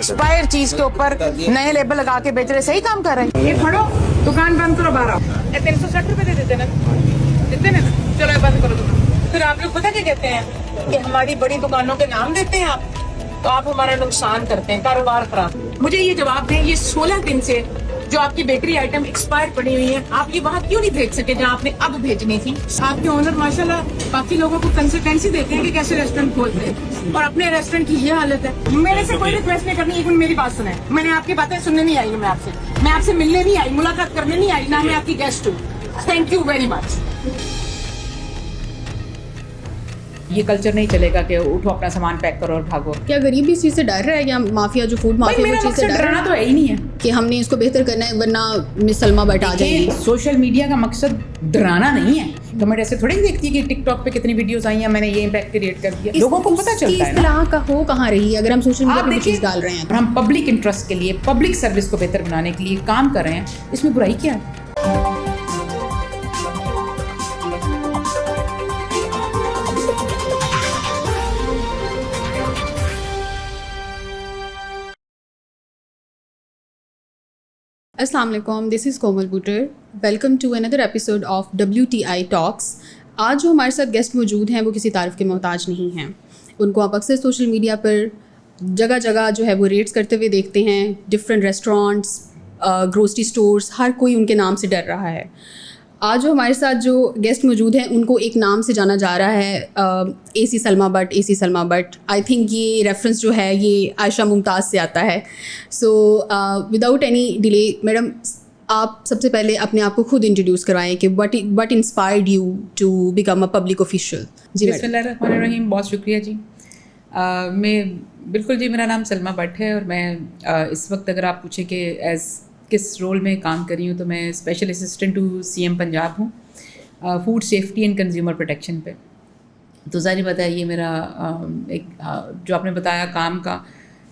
Expire चीज के ऊपर नए लेबल लगा के बेच रहे, सही काम कर रहे हैं। ये फड़ो, दुकान बंद करो, बाहर आओ। 360 रुपए दे देते ना, देते ना, चलो ये बंद करो दुकान। फिर आप लोग पता क्या कहते हैं कि हमारी बड़ी दुकानों के नाम देते हैं आप, तो आप हमारा नुकसान करते हैं, कारोबार खराब। मुझे ये जवाब दें, ये 16 दिन से जो आपकी बेकरी आइटम एक्सपायर पड़ी हुई है, आप ये वहाँ क्यों नहीं भेज सके जहाँ आपने अब भेजनी थी? आपके ओनर माशाल्लाह बाकी लोगों को कंसल्टेंसी देते हैं कि कैसे रेस्टोरेंट खोलते हैं, और अपने रेस्टोरेंट की ये हालत है। मेरे से कोई रिक्वेस्ट नहीं करनी, एक मिनट मेरी बात सुने। मैंने आपकी बातें सुनने नहीं आई, मैं आपसे मिलने नहीं आई, मुलाकात करने नहीं आई, ना मैं आपकी गेस्ट हूँ। Thank you very much. ये कल्चर नहीं चलेगा कि उठो अपना सामान पैक करो और भागो। क्या गरीब भी इस चीज़ से डर रहा है? क्या माफिया जो फूड माफिया वो चीज़ से डर डरना तो है ही नहीं है कि हमने इसको बेहतर करना है वरना मिस सलमा बट आ जाएगी? सोशल मीडिया का मकसद डराना नहीं है। गवर्नमेंट ऐसे थोड़ी देखती है कि टिकटॉक पे कितनी वीडियोस आई हैं, मैंने ये इम्पैक्ट क्रिएट कर दिया। लोगों को पता चलता है ना का हो कहाँ रही है अगर हम सोशल मीडिया पे चीज़ डाल रहे हैं। हम पब्लिक इंटरेस्ट के लिए, पब्लिक सर्विस को बेहतर बनाने के लिए काम कर रहे हैं, इसमें बुराई क्या है? अस्सलाम वालेकुम, this is Komal Buttar. Welcome to another episode of WTI talks. आज जो हमारे साथ गेस्ट मौजूद हैं वो किसी तारीफ़ के मोहताज नहीं हैं। उनको आप अक्सर सोशल मीडिया पर जगह जगह जो है वो रेट्स करते हुए देखते हैं। डिफरेंट रेस्टोरेंट्स, ग्रोसरी स्टोर्स, हर कोई उनके नाम से डर रहा है। आज जो हमारे साथ जो गेस्ट मौजूद हैं उनको एक नाम से जाना जा रहा है, AC Salma but. I think ये रेफरेंस जो है ये आयशा मुमताज़ से आता है। So without any delay, madam आप सबसे पहले अपने आप को खुद इंट्रोड्यूस करवाएं कि what inspired you to become a public official. जी बिस्मिल्लाहिर्रहमानिर्रहीम, बहुत शुक्रिया जी। मैं बिल्कुल जी, मेरा नाम सलमा बट है और मैं इस वक्त अगर आप पूछें कि एज़ किस रोल में काम कर रही हूँ तो मैं special assistant to CM Punjab हूँ food safety and consumer protection पे। तो ज़ाहिर बात है ये मेरा एक जो आपने बताया काम का,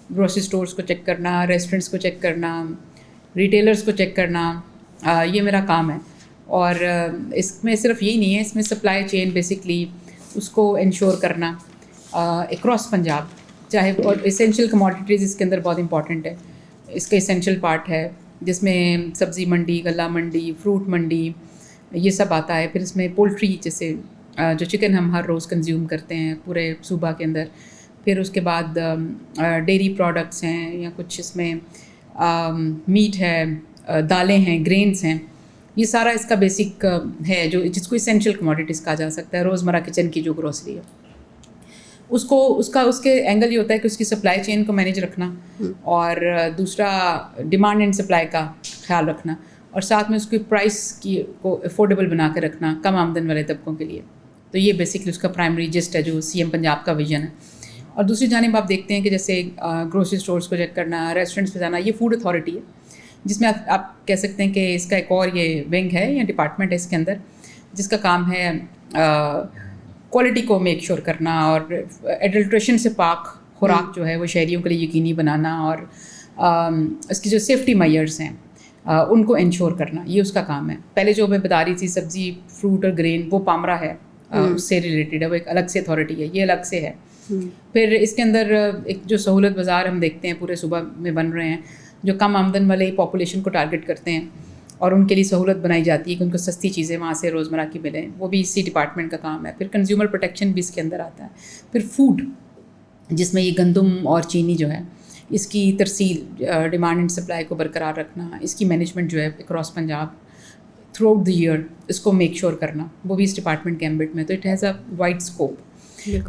ग्रोसरी स्टोर्स को चेक करना, रेस्टोरेंट्स को चेक करना, रिटेलर्स को चेक करना, ये मेरा काम है। और इसमें सिर्फ यही नहीं है, इसमें सप्लाई चेन बेसिकली उसको इंश्योर करना अक्रॉस पंजाब, चाहे और एसेंशियल कमोडिटीज़ इसके अंदर बहुत इंपॉर्टेंट है। इसका एसेंशियल पार्ट है जिसमें सब्ज़ी मंडी, गला मंडी, फ्रूट मंडी, ये सब आता है। फिर इसमें पोल्ट्री, जैसे जो चिकन हम हर रोज़ कंज्यूम करते हैं पूरे सूबा के अंदर। फिर उसके बाद डेयरी प्रोडक्ट्स हैं या कुछ इसमें मीट है, दालें हैं, ग्रेन्स हैं। ये सारा इसका बेसिक है जो जिसको एसेंशियल कमोडिटीज़ कहा जा सकता है। रोज़मर्रा किचन की जो ग्रोसरी है उसके एंगल ये होता है कि उसकी सप्लाई चेन को मैनेज रखना और दूसरा डिमांड एंड सप्लाई का ख्याल रखना, और साथ में उसकी प्राइस को अफोर्डेबल बना के रखना कम आमदन वाले तबकों के लिए। तो ये बेसिकली उसका प्राइमरी जिस्ट है जो CM पंजाब का विजन है। और दूसरी जानिब आप देखते हैं कि जैसे ग्रोसरी स्टोर्स को चेक करना, रेस्टोरेंट्स पे जाना, ये फूड अथॉरिटी है जिसमें आप कह सकते हैं कि इसका एक और ये विंग है या डिपार्टमेंट है इसके अंदर, जिसका काम है क्वालिटी को मेक श्योर करना और एडल्ट्रेशन से पाक खुराक जो है वो शहरियों के लिए यकीनी बनाना, और इसकी जो सेफ्टी मेजर्स हैं उनको इंश्योर करना, ये उसका काम है। पहले जो मैं बता रही थी सब्ज़ी, फ्रूट और ग्रेन, वो पामरा है, उससे रिलेटेड है, वो एक अलग से अथॉरिटी है, ये अलग से है। फिर इसके अंदर एक जो सहूलत बाज़ार हम देखते हैं पूरे सूबा में बन रहे हैं, जो कम आमदन वाले पॉपुलेशन को टारगेट करते हैं और उनके लिए सहूलत बनाई जाती है कि उनको सस्ती चीज़ें वहाँ से रोज़मर्रा की मिलें, वो भी इसी डिपार्टमेंट का काम है। फिर कंज्यूमर प्रोटेक्शन भी इसके अंदर आता है। फिर फूड, जिसमें ये गंदम और चीनी जो है इसकी तरसील, डिमांड एंड सप्लाई को बरकरार रखना, इसकी मैनेजमेंट जो है across Punjab through out the year इसको मेक श्योर करना, वो भी इस डिपार्टमेंट के एम्बिट में। तो it has a wide scope.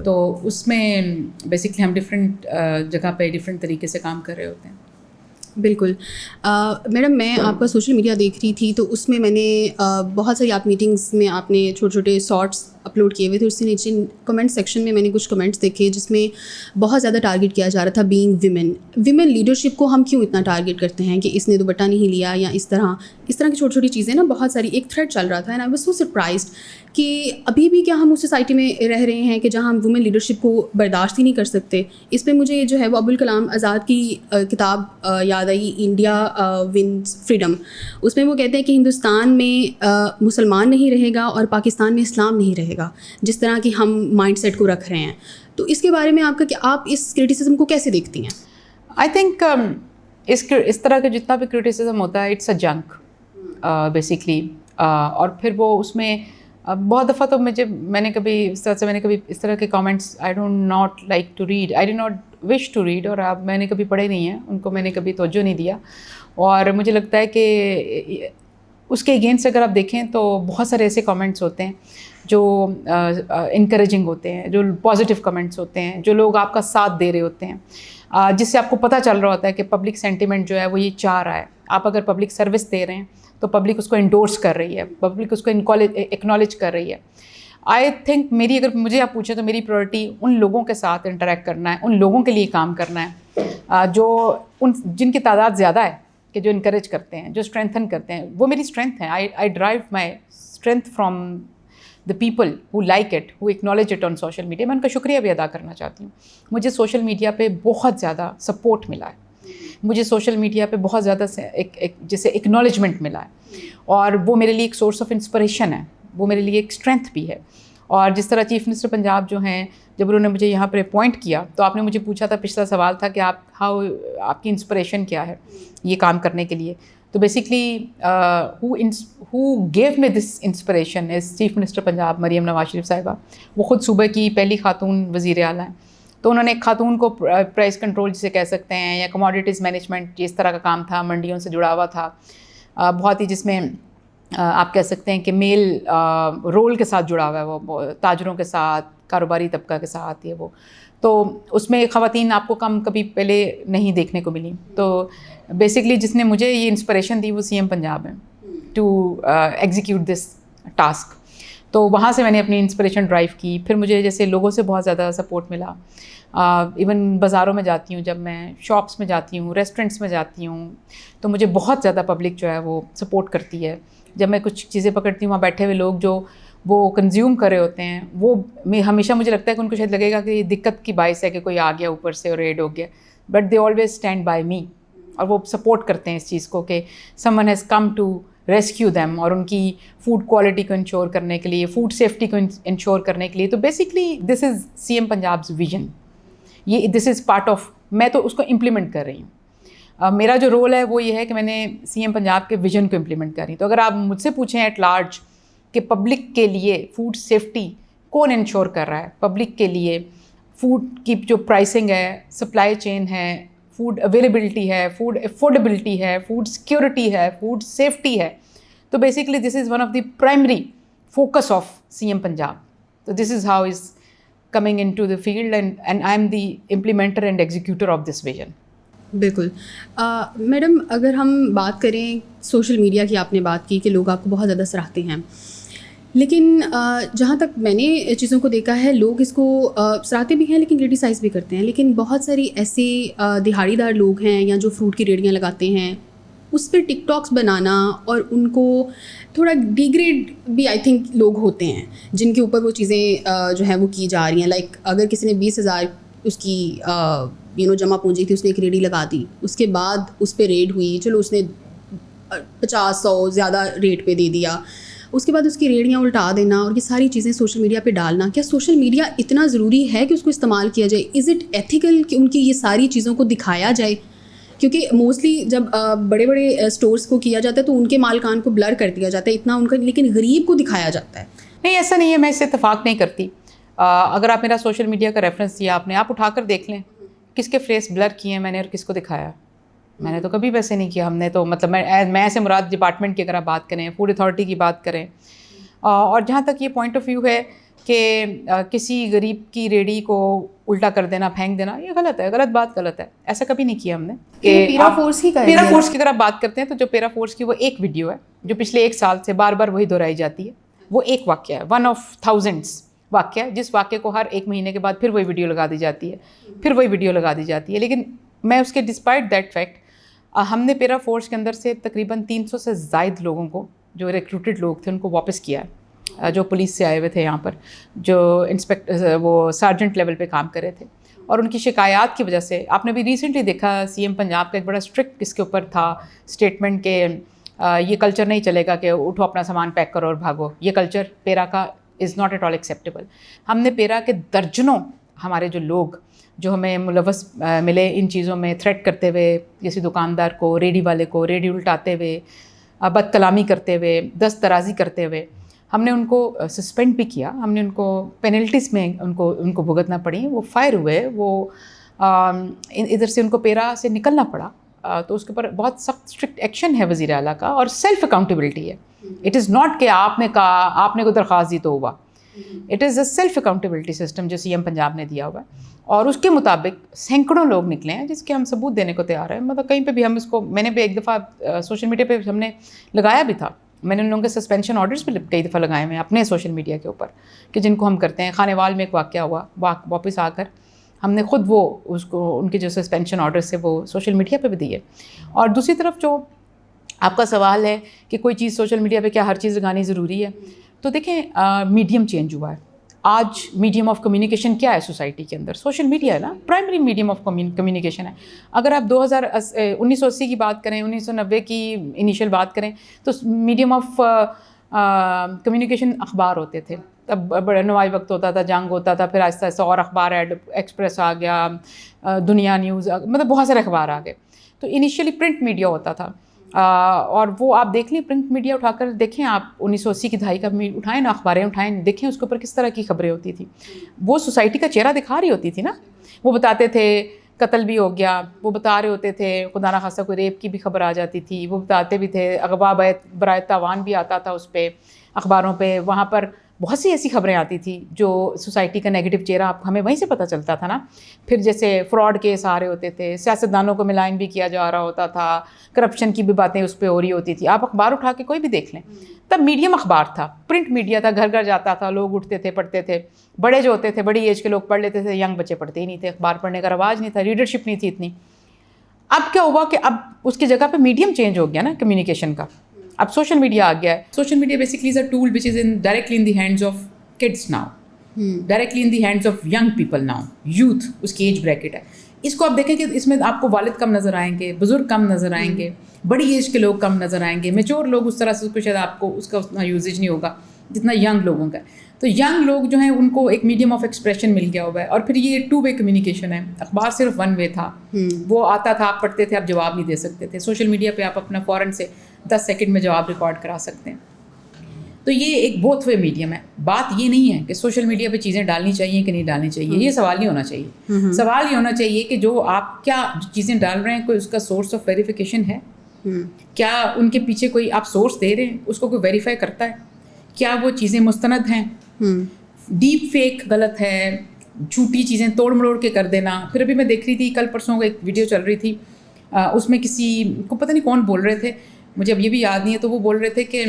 तो उसमें बेसिकली हम डिफरेंट जगह पे डिफरेंट तरीके से काम कर रहे होते हैं। बिल्कुल। मैडम मैं आपका सोशल मीडिया देख रही थी तो उसमें मैंने बहुत सारी आप मीटिंग्स में आपने छोटे छोटे शॉर्ट्स अपलोड किए हुए थे। उसके नीचे कमेंट सेक्शन में मैंने कुछ कमेंट्स देखे जिसमें बहुत ज़्यादा टारगेट किया जा रहा था बीइंग विमेन लीडरशिप को हम क्यों इतना टारगेट करते हैं कि इसने दुपट्टा नहीं लिया या इस तरह की छोटी छोटी चीज़ें ना, बहुत सारी एक थ्रेड चल रहा था। And I was so surprised कि अभी भी क्या हम उस सोसाइटी में रह रहे हैं कि जहाँ हम वुमेन लीडरशिप को बर्दाश्त ही नहीं कर सकते। इस पर मुझे जो है वो अब्दुल कलाम आज़ाद की किताब याद आई, इंडिया विन्स फ्रीडम। उसमें वो कहते हैं कि हिंदुस्तान में मुसलमान नहीं रहेगा और पाकिस्तान में इस्लाम नहीं रहेगा, जिस तरह की हम माइंडसेट को रख रहे हैं। तो इसके बारे में आपका क्या, आप इस क्रिटिसिज्म को कैसे देखती हैं? आई थिंक इस तरह का जितना भी क्रिटिसिज्म होता है इट्स अ जंक बेसिकली, और फिर वो उसमें बहुत दफ़ा तो मैंने कभी इस तरह के comments I don't not like to read, I do not wish to read, और अब मैंने कभी पढ़े नहीं हैं उनको, मैंने कभी तवज्जो नहीं दिया। और मुझे लगता है कि उसके अगेंस्ट अगर आप देखें तो बहुत सारे ऐसे कमेंट्स होते हैं जो इनकरेजिंग होते हैं, जो पॉजिटिव कमेंट्स होते हैं, जो लोग आपका साथ दे रहे होते हैं, जिससे आपको पता चल रहा होता है कि पब्लिक सेंटिमेंट जो है वो ये चाह रहा है। आप अगर पब्लिक सर्विस दे रहे हैं तो पब्लिक उसको इंडोर्स कर रही है, पब्लिक उसको एक्नॉलेज कर रही है। आई थिंक अगर मुझे आप पूछें तो मेरी प्रायोरिटी उन लोगों के साथ इंटरेक्ट करना है, उन लोगों के लिए काम करना है जो जिनकी तादाद ज़्यादा है, कि जो इनकरेज करते हैं, जो स्ट्रेंथन करते हैं। वो मेरी स्ट्रेंथ है। I drive my strength from the people who like it, who acknowledge it on social media. मैं उनका शुक्रिया भी अदा करना चाहती हूँ। मुझे सोशल मीडिया पे बहुत ज़्यादा सपोर्ट मिला है, मुझे सोशल मीडिया पे बहुत ज़्यादा जैसे एक्नॉलेजमेंट मिला है, और वो मेरे लिए एक सोर्स ऑफ इंस्पिरेशन है, वो मेरे लिए एक स्ट्रेंथ भी है। और जिस तरह चीफ़ मिनिस्टर पंजाब जो हैं, जब उन्होंने मुझे यहाँ पर अपॉइंट किया तो आपने मुझे पूछा था, पिछला सवाल था कि आपकी इंस्पिरेशन क्या है ये काम करने के लिए। तो basically who gave me this inspiration is chief minister Punjab Maryam Nawaz Sharif sahiba. वो ख़ुद सूबे की पहली खातून वज़ीर आला हैं। तो उन्होंने एक खातून को प्राइस कंट्रोल जिसे कह सकते हैं, या कमोडिटीज़ मैनेजमेंट, इस तरह का काम था, मंडियों से जुड़ा हुआ था बहुत ही, जिसमें आप कह सकते हैं कि मेल रोल के साथ जुड़ा हुआ है, वो ताजरों के साथ, कारोबारी तबका के साथ, ये वो। तो उसमें ख़वातीन आपको कम कभी पहले नहीं देखने को मिली। तो बेसिकली जिसने मुझे ये इंस्पिरेशन दी वो सीएम पंजाब है टू एग्जीक्यूट दिस टास्क। तो वहाँ से मैंने अपनी इंस्पिरेशन ड्राइव की। फिर मुझे जैसे लोगों से बहुत ज़्यादा सपोर्ट मिला। इवन बाज़ारों में जाती हूँ, जब मैं शॉप्स में जाती हूँ, रेस्टोरेंट्स में जाती हूँ, तो मुझे बहुत ज़्यादा पब्लिक जो है वो सपोर्ट करती है। जब मैं कुछ चीज़ें पकड़ती हूँ, वहाँ बैठे हुए लोग जो वो कंज्यूम कर रहे होते हैं, वो हमेशा मुझे लगता है कि उनको शायद लगेगा कि ये दिक्कत की बाइस है कि कोई आ गया ऊपर से और रेड हो गया, but they always stand by me, और वो सपोर्ट करते हैं इस चीज़ को कि someone has come to rescue them, और उनकी फूड क्वालिटी को इंश्योर करने के लिए, फूड सेफ्टी को इंश्योर करने के लिए। तो basically this is CM Punjab's vision, ये दिस इज़ पार्ट ऑफ, मैं तो उसको इम्प्लीमेंट कर रही हूँ। मेरा जो रोल है वो ये है कि मैंने सीएम पंजाब के विजन को इम्प्लीमेंट कर रही हूँ। तो अगर आप मुझसे पूछें एट लार्ज कि पब्लिक के लिए फूड सेफ्टी कौन इंश्योर कर रहा है, पब्लिक के लिए फूड की जो प्राइसिंग है, सप्लाई चेन है, फूड अवेलेबिलिटी है, फूड अफोर्डेबिलिटी है, फूड सिक्योरिटी है, फूड सेफ्टी है, तो basically this is one of the primary focus of CM Punjab. तो this is how is coming into the field, and I am the implementer and executor of this vision. बिल्कुल। Madam, अगर हम बात करें social media की, आपने बात की कि लोग आपको बहुत ज़्यादा सराहते हैं, लेकिन जहाँ तक मैंने चीज़ों को देखा है, लोग इसको सराहते भी हैं लेकिन क्रिटिसाइज़ भी करते हैं। लेकिन बहुत सारी ऐसे दिहाड़ीदार लोग हैं या जो फ्रूट की रेहड़ियाँ लगाते हैं, उस पर टिकटॉक्स बनाना और उनको थोड़ा डिग्रेड भी आई थिंक लोग होते हैं जिनके ऊपर वो चीज़ें जो है वो की जा रही हैं। लाइक अगर किसी ने 20,000 उसकी जमा पूंजी थी, उसने एक रेडी लगा दी, उसके बाद उस पर रेड हुई, चलो उसने 50-100 ज़्यादा रेट पे दे दिया, उसके बाद उसकी रेडियाँ उल्टा देना और ये सारी चीज़ें सोशल मीडिया पे डालना। क्या सोशल मीडिया इतना ज़रूरी है कि उसको इस्तेमाल किया जाए? इज़ इट एथिकल कि उनकी ये सारी चीज़ों को दिखाया जाए? क्योंकि मोस्टली जब बड़े बड़े स्टोर्स को किया जाता है तो उनके मालकान को ब्लर कर दिया जाता है इतना उनका, लेकिन गरीब को दिखाया जाता है। नहीं, ऐसा नहीं है, मैं इससे इत्तेफाक नहीं करती। अगर आप मेरा सोशल मीडिया का रेफरेंस दिया आपने, आप उठाकर देख लें किसके फेस ब्लर किए हैं मैंने और किसको दिखाया। मैंने तो कभी वैसे नहीं किया। हमने तो मतलब मैं ऐसे मुराद डिपार्टमेंट की अगर आप बात करें, फूड अथॉरिटी की बात करें, और जहाँ तक ये पॉइंट ऑफ व्यू है कि किसी गरीब की रेडी को उल्टा कर देना, फेंक देना, ये गलत है, गलत बात, गलत है। ऐसा कभी नहीं किया हमने। पेरा फोर्स की अगर आप बात करते हैं तो जो पेरा फोर्स की वो एक वीडियो है जो पिछले 1 साल से बार बार वही दोहराई जाती है। वो एक वाक्य है, 1 of thousands वाक्य है, जिस वाक्य को हर 1 महीने के बाद फिर वही वीडियो लगा दी जाती है, फिर वही वीडियो लगा दी जाती है। लेकिन मैं उसके डिस्पाइट दैट फैक्ट, हमने पेरा फोर्स के अंदर से तकरीबन 300 से ज़ायद लोगों को, जो रिक्रूटेड लोग थे, उनको वापस किया है, जो पुलिस से आए हुए थे यहाँ पर, जो वो सार्जेंट लेवल पे काम कर रहे थे, और उनकी शिकायत की वजह से आपने भी रिसेंटली देखा सीएम पंजाब का एक बड़ा स्ट्रिक्ट इसके ऊपर था स्टेटमेंट के ये कल्चर नहीं चलेगा कि उठो अपना सामान पैक करो और भागो। ये कल्चर पेरा का is not at all acceptable. हमने पेरा के दर्जनों हमारे जो लोग جو ہمیں ملوث ملے ان چیزوں میں، تھریٹ کرتے ہوئے کسی دکاندار کو، ریڈی والے کو ریڈی الٹاتے ہوئے، بد کلامی کرتے ہوئے، دست درازی کرتے ہوئے، ہم نے ان کو سسپینڈ بھی کیا، ہم نے ان کو پینلٹیز میں ان کو بھگتنا پڑی، وہ فائر ہوئے، وہ ادھر سے ان کو پیرا سے نکلنا پڑا، تو اس کے اوپر بہت سخت اسٹرکٹ ایکشن ہے وزیر اعلیٰ کا، اور سیلف اکاؤنٹیبلٹی ہے. اٹ از ناٹ کہ آپ نے کہا، آپ نے کوئی درخواست دی تو ہوا. It is a self accountability system جو سی ایم پنجاب نے دیا ہوا ہے، اور اس کے مطابق سینکڑوں لوگ نکلے ہیں جس کے ہم ثبوت دینے کو تیار ہیں. مطلب کہیں پہ بھی ہم اس کو، میں نے بھی ایک دفعہ سوشل میڈیا پہ ہم نے لگایا بھی تھا، میں نے ان لوگوں کے سسپینشن آرڈرس بھی کئی دفعہ لگائے ہوئے ہیں اپنے سوشل میڈیا کے اوپر، کہ جن کو ہم کرتے ہیں. خانے وال میں ایک واقعہ ہوا، واپس آ کر ہم نے خود وہ اس کو ان کے جو سسپینشن آرڈرس ہے وہ سوشل میڈیا پہ بھی دیے. اور دوسری طرف جو آپ کا سوال ہے کہ کوئی چیز سوشل میڈیا پہ کیا ہر چیز لگانی ضروری ہے، تو دیکھیں میڈیم چینج ہوا ہے. آج میڈیم آف کمیونیکیشن کیا ہے سوسائٹی کے اندر؟ سوشل میڈیا ہے نا، پرائمری میڈیم آف کمیونیکیشن ہے. اگر آپ 1980 کی بات کریں، 1990 کی انیشیل بات کریں، تو میڈیم آف کمیونیکیشن اخبار ہوتے تھے. تب بڑا نوائی وقت ہوتا تھا، جنگ ہوتا تھا، پھر آہستہ آہستہ اور اخبار، ایکسپریس آ گیا، دنیا نیوز، مطلب بہت سارے اخبار آ گئے. تو انیشیلی پرنٹ میڈیا ہوتا تھا، اور وہ آپ دیکھ لیں پرنٹ میڈیا اٹھا کر دیکھیں آپ 1980 کی دہائی کا اٹھائیں نا، اخباریں اٹھائیں، دیکھیں اس کے اوپر کس طرح کی خبریں ہوتی تھیں. وہ سوسائٹی کا چہرہ دکھا رہی ہوتی تھی نا. وہ بتاتے تھے قتل بھی ہو گیا، وہ بتا رہے ہوتے تھے خدا نخواستہ کوئی ریپ کی بھی خبر آ جاتی تھی، وہ بتاتے بھی تھے، اغوا برائے تاوان بھی آتا تھا اس پہ اخباروں پہ. وہاں پر بہت سی ایسی خبریں آتی تھی جو سوسائٹی کا نیگیٹو چہرہ ہمیں وہیں سے پتہ چلتا تھا نا. پھر جیسے فراڈ کیس آ رہے ہوتے تھے، سیاستدانوں کو ملائن بھی کیا جا رہا ہوتا تھا، کرپشن کی بھی باتیں اس پہ ہو رہی ہوتی تھی. آپ اخبار اٹھا کے کوئی بھی دیکھ لیں، تب میڈیم اخبار تھا، پرنٹ میڈیا تھا، گھر گھر جاتا تھا، لوگ اٹھتے تھے، پڑھتے تھے. بڑے جو ہوتے تھے، بڑی ایج کے لوگ پڑھ لیتے تھے، ینگ بچے پڑھتے ہی نہیں تھے. اخبار پڑھنے کا رواج نہیں تھا، ریڈرشپ نہیں تھی اتنی. اب کیا ہوا کہ اب اس کی جگہ پہ میڈیم چینج ہو گیا نا کمیونیکیشن کا. اب سوشل میڈیا آ گیا ہے. Social media basically is a tool which is directly in the hands of kids now, directly in the hands of young people now, youth, اس کی ایج بریکٹ ہے. اس کو آپ دیکھیں کہ اس میں آپ کو والد کم نظر آئیں گے، بزرگ کم نظر آئیں گے، بڑی ایج کے لوگ کم نظر آئیں گے، میچور لوگ اس طرح سے شاید آپ کو اس کا اتنا یوزیج نہیں ہوگا جتنا ینگ لوگوں کا. تو ینگ لوگ جو ہیں ان کو ایک میڈیم آف ایکسپریشن مل گیا ہوا ہے. اور پھر یہ 2 way کمیونیکیشن ہے. اخبار صرف 1 way تھا، وہ آتا تھا، آپ پڑھتے تھے، آپ جواب نہیں دے سکتے تھے. سوشل میڈیا پہ آپ اپنا فوراً سے 10 سیکنڈ میں جواب ریکارڈ کرا سکتے ہیں. تو یہ ایک بوتھ وے میڈیم ہے. بات یہ نہیں ہے کہ سوشل میڈیا پہ چیزیں ڈالنی چاہیے کہ نہیں ڈالنی چاہیے، یہ سوال نہیں ہونا چاہیے. سوال یہ ہونا چاہیے کہ جو آپ کیا چیزیں ڈال رہے ہیں کوئی اس کا سورس آف ویریفیکیشن ہے؟ کیا ان کے پیچھے کوئی آپ سورس دے رہے ہیں، اس کو کوئی ویریفائی کرتا ہے؟ کیا وہ چیزیں مستند ہیں؟ ڈیپ فیک غلط ہے، جھوٹی چیزیں توڑ مڑوڑ کے کر دینا. پھر ابھی میں دیکھ رہی تھی، کل پرسوں کو ایک ویڈیو چل رہی تھی، اس میں کسی کو پتہ نہیں کون بول رہے تھے، مجھے اب یہ بھی یاد نہیں ہے. تو وہ بول رہے تھے کہ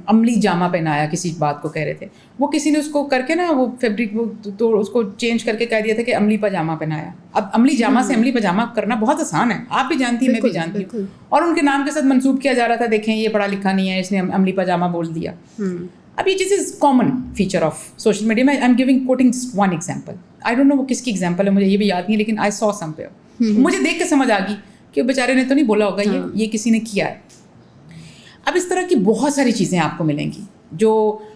عملی جامہ پہنایا، کسی بات کو کہہ رہے تھے. وہ کسی نے اس کو کر کے نا، وہ فیبرک وہ تو اس کو چینج کر کے کہہ دیا تھا کہ عملی پاجامہ پہنایا. اب عملی جامہ سے عملی پاجامہ کرنا بہت آسان ہے، آپ بھی جانتی ہیں، میں بھی جانتی ہوں. اور ان کے نام کے ساتھ منسوب کیا جا رہا تھا، دیکھیں یہ پڑھا لکھا نہیں ہے، اس نے عملی پاجامہ بول دیا. اب یہ چیز is common feature of social media. میں I am giving quoting just 1 example. I don't know وہ کس کی ایگزامپل ہے، مجھے یہ بھی یاد نہیں، لیکن آئی سو سم پہ مجھے دیکھ کے سمجھ آ گئی کہ بیچارے نے تو نہیں بولا ہوگا، یہ کسی نے کیا ہے. اب اس طرح کی بہت ساری چیزیں آپ کو ملیں گی جو،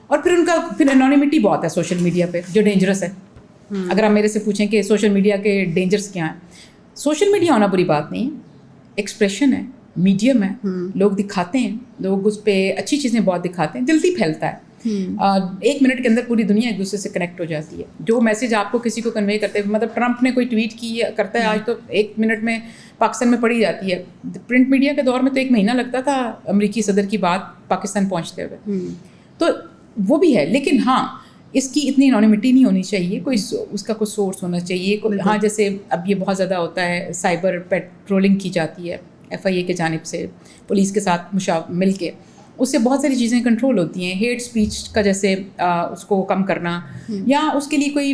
اور پھر ان کا پھر انونیمٹی بہت ہے سوشل میڈیا پہ، جو ڈینجرس ہے. اگر آپ میرے سے پوچھیں کہ سوشل میڈیا کے ڈینجرس کیا ہیں، سوشل میڈیا ہونا بری بات نہیں ہے، ایکسپریشن ہے، میڈیم ہے، لوگ دکھاتے ہیں، لوگ اس پہ اچھی چیزیں بہت دکھاتے ہیں، جلدی پھیلتا ہے. 1 منٹ کے اندر پوری دنیا ایک دوسرے سے کنیکٹ ہو جاتی ہے. جو میسج آپ کو کسی کو کنوے کرتے ہیں، مطلب ٹرمپ نے کوئی ٹویٹ کی کرتا ہے آج تو 1 منٹ میں پاکستان میں پڑھی جاتی ہے. پرنٹ میڈیا کے دور میں تو 1 مہینہ لگتا تھا امریکی صدر کی بات پاکستان پہنچتے ہوئے. تو وہ بھی ہے، لیکن ہاں اس کی اتنی انونیمٹی نہیں ہونی چاہیے، کوئی اس کا کوئی سورس ہونا چاہیے. ہاں جیسے اب یہ بہت زیادہ ہوتا ہے، سائبر پیٹرولنگ کی جاتی ہے FIA کی جانب سے پولیس کے ساتھ مل کے، اس سے بہت ساری چیزیں کنٹرول ہوتی ہیں. ہیٹ اسپیچ کا جیسے اس کو کم کرنا، یا اس کے لیے کوئی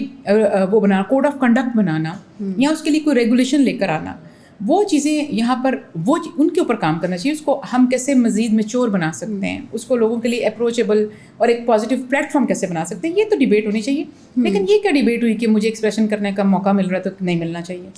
وہ بنانا، کوڈ آف کنڈکٹ بنانا، یا اس کے لیے کوئی ریگولیشن لے کر آنا. وہ چیزیں یہاں پر وہ ان کے اوپر کام کرنا چاہیے. اس کو ہم کیسے مزید میچور بنا سکتے ہیں، اس کو لوگوں کے لیے اپروچیبل اور ایک پازیٹیو پلیٹ فارم کیسے بنا سکتے ہیں، یہ تو ڈیبیٹ ہونی چاہیے. لیکن یہ کیا ڈیبیٹ ہوئی کہ مجھے ایکسپریشن کرنے کا موقع مل رہا ہے تو نہیں ملنا چاہیے.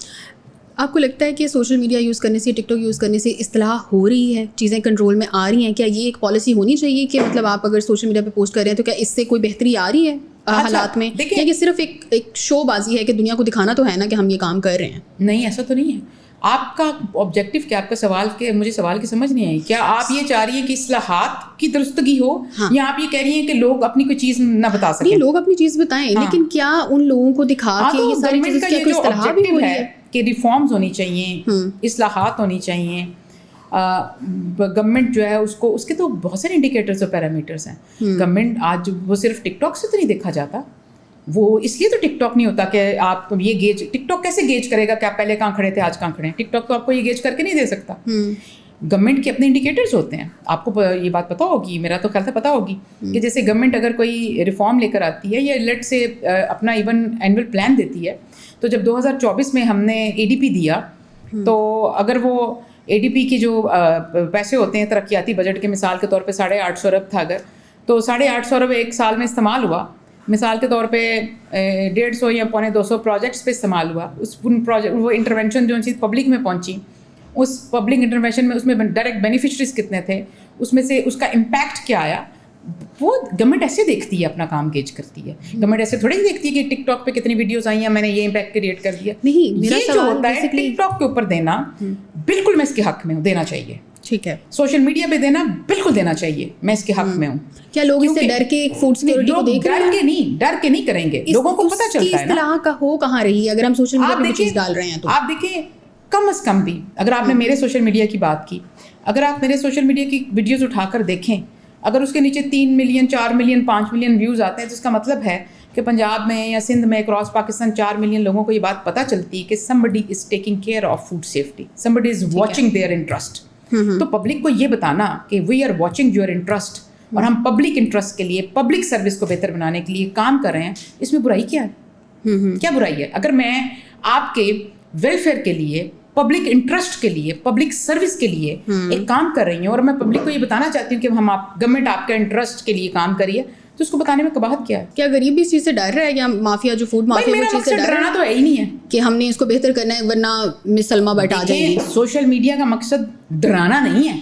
آپ کو لگتا ہے کہ سوشل میڈیا یوز کرنے سے، ٹک ٹاک یوز کرنے سے اصلاح ہو رہی ہے، چیزیں کنٹرول میں آ رہی ہیں؟ کیا یہ ایک پالیسی ہونی چاہیے کہ مطلب آپ اگر سوشل میڈیا پہ پوسٹ کر رہے ہیں تو کیا اس سے کوئی بہتری آ رہی ہے؟ हालात में, या कि सिर्फ एक शो बाजी है कि दुनिया को दिखाना तो है ना कि हम ये काम कर रहे हैं? नहीं, ऐसा तो नहीं है. आपका ऑब्जेक्टिव क्या, आपका सवाल के, मुझे सवाल की समझ नहीं आई. क्या आप ये चाह रही हैं कि इस्लाहात की दुरुस्तगी हो, या आप ये कह रही हैं कि लोग अपनी कोई चीज़ ना बता सकें? नहीं, लोग अपनी चीज़ बताएं, लेकिन क्या उन लोगों को दिखा के ये सारी चीज़ें क्या कोई इस्लाह भी हुई है कि रिफॉर्म्स होनी चाहिए, इस्लाहात होनी चाहिए. गवर्नमेंट जो है उसको, उसके तो बहुत सारे इंडिकेटर्स और पैरामीटर्स हैं. गवर्नमेंट आज वो सिर्फ टिकटॉक से तो नहीं देखा जाता. वो इसलिए तो टिकटॉक नहीं होता कि आप ये गेज, टिकटॉक कैसे गेज करेगा कि आप पहले कहाँ खड़े थे आज कहाँ खड़े हैं? टिकटॉक तो आपको ये गेज करके नहीं दे सकता. गवर्नमेंट के अपने इंडिकेटर्स होते हैं. आपको ये बात पता होगी, मेरा तो ख्याल से पता होगी, कि जैसे गवर्नमेंट अगर कोई रिफॉर्म लेकर आती है या लेट से अपना इवन एनुअल प्लान देती है, तो जब 2024 में हमने ADP दिया, तो अगर वो ADP की जो पैसे होते हैं तरक्याती बजट के, मिसाल के तौर पे 850 अरब था अगर, तो 850 अरब एक साल में इस्तेमाल हुआ. मिसाल के तौर पे 150 या 250 प्रोजेक्ट्स पे इस्तेमाल हुआ. उन प्रोजेक्ट, वो इंटरवेंशन जो चीज़ पब्लिक में पहुंची, उस पब्लिक इंटरवेंशन में उसमें डायरेक्ट बेनिफिशरीज कितने थे, उसमें से उसका इम्पैक्ट क्या आया, वो गवर्नमेंट ऐसे देखती है, अपना काम गेज करती है. गवर्नमेंट ऐसे थोड़ी देखती है कि टिकटॉक पे कितनी वीडियोस आई हैं, मैंने ये इम्पैक्ट क्रिएट कर दिया. नहीं, मेरा ये जो होता है टिकटॉक के ऊपर देना, बिल्कुल मैं इसके हक में हूँ, देना चाहिए. ठीक है. सोशल मीडिया पे देना बिल्कुल देना चाहिए, मैं इसके हक में हूँ. क्या लोग इससे डर के फूड सिक्योरिटी को देख रहे हैं? डर के नहीं करेंगे, लोगों को पता चलता है ना. का हो कहाँ रही है अगर हम सोशल मीडिया पे चीज डाल रहे हैं तो? आप देखिए, कम अज कम भी अगर आपने मेरे सोशल मीडिया की बात की, अगर आप मेरे सोशल मीडिया की वीडियोस उठाकर देखें, अगर उसके नीचे 3 मिलियन 4 मिलियन 5 मिलियन व्यूज़ आते हैं, तो इसका मतलब है कि पंजाब में या सिंध में क्रॉस पाकिस्तान 4 मिलियन लोगों को ये बात पता चलती है कि somebody is taking care of food safety, somebody is watching their interest. तो पब्लिक को ये बताना कि we are watching your interest, और हम पब्लिक इंटरेस्ट के लिए, पब्लिक सर्विस को बेहतर बनाने के लिए काम कर रहे हैं, इसमें बुराई क्या है? क्या बुराई है? अगर मैं आपके वेलफेयर के लिए, पब्लिक इंटरेस्ट के लिए, पब्लिक सर्विस के लिए एक काम कर रही हूँ, और मैं पब्लिक को ये बताना चाहती हूँ कि हम गवर्नमेंट आपके इंटरेस्ट के लिए काम करिए, तो उसको बताने में कबाहत क्या है? क्या गरीब भी इस चीज़ से डर रहा है, या माफिया जो फूड माफिया वो चीज़ से डर रहा है? तो है ही नहीं है कि हमने इसको बेहतर करना है, वरना मिस सलमा बट आ जाएगी. सोशल मीडिया का मकसद डराना नहीं है.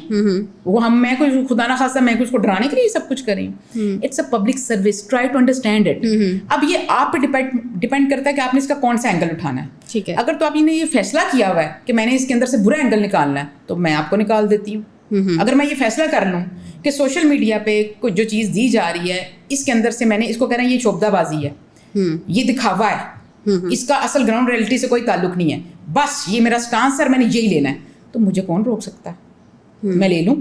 वो मैं कोई खुदा ना खासा मैं उसको डराने के लिए सब कुछ कर रही हूँ. It's a public service, try to understand it. अब ये आप पे डिपेंड करता है कि आपने इसका कौन सा एंगल उठाना है. ठीक है. अगर तो आपने ये फैसला किया हुआ है कि मैंने इसके अंदर से बुरा एंगल निकालना है, तो मैं आपको निकाल देती हूँ. अगर मैं ये फैसला कर लूँ कि सोशल मीडिया पे कुछ जो चीज़ दी जा रही है, इसके अंदर से मैंने इसको कह रहा है ये शोबदाबाजी है, ये दिखावा है, इसका असल ग्राउंड रियलिटी से कोई ताल्लुक नहीं है, बस ये मेरा स्टांस है, मैंने यही लेना है, तो मुझे कौन रोक सकता है? मैं ले लूँ.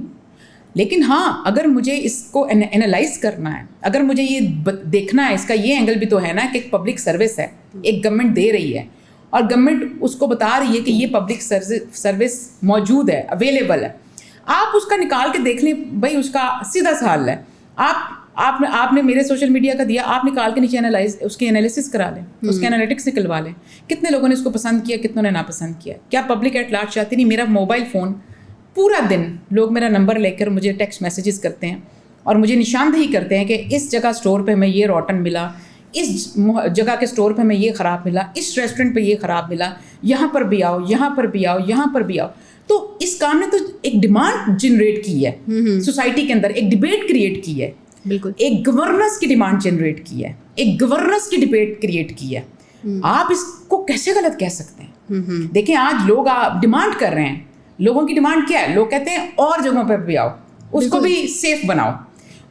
लेकिन हाँ, अगर मुझे इसको एनालाइज करना है, अगर मुझे ये देखना है, इसका ये एंगल भी तो है ना कि एक पब्लिक सर्विस है, एक गवर्नमेंट दे रही है, और गवर्नमेंट उसको बता रही है कि ये पब्लिक सर्विस मौजूद है, अवेलेबल है, आप उसका निकाल के देख लें. भाई उसका सीधा सा हल है, आपने मेरे सोशल मीडिया का दिया, आप निकाल के नीचे उसकी एनालिसिस करा लें, उसके एनालिटिक्स निकलवा लें, कितने लोगों ने इसको पसंद किया, कितनों ने नापसंद किया. क्या पब्लिक एट लार्ज चाहती नहीं? मेरा मोबाइल फ़ोन पूरा दिन लोग मेरा नंबर लेकर मुझे टेक्स्ट मैसेजेस करते हैं और मुझे निशानदेही करते हैं कि इस जगह स्टोर पे हमें ये रोटन मिला, इस जगह के स्टोर पे हमें ये ख़राब मिला, इस रेस्टोरेंट पे ये ख़राब मिला, यहाँ पर भी आओ, यहाँ पर भी आओ, यहाँ पर भी आओ. तो इस काम ने तो एक डिमांड जनरेट की है सोसाइटी के अंदर, एक डिबेट क्रिएट की है, बिल्कुल एक गवर्नेंस की डिमांड जनरेट की है, एक गवर्नेंस की डिबेट क्रिएट की है. आप इसको कैसे गलत कह सकते हैं? देखिए, आज लोग डिमांड कर रहे हैं. लोगों की डिमांड क्या है? लोग कहते हैं और जगहों पर भी आओ, उसको भी सेफ बनाओ,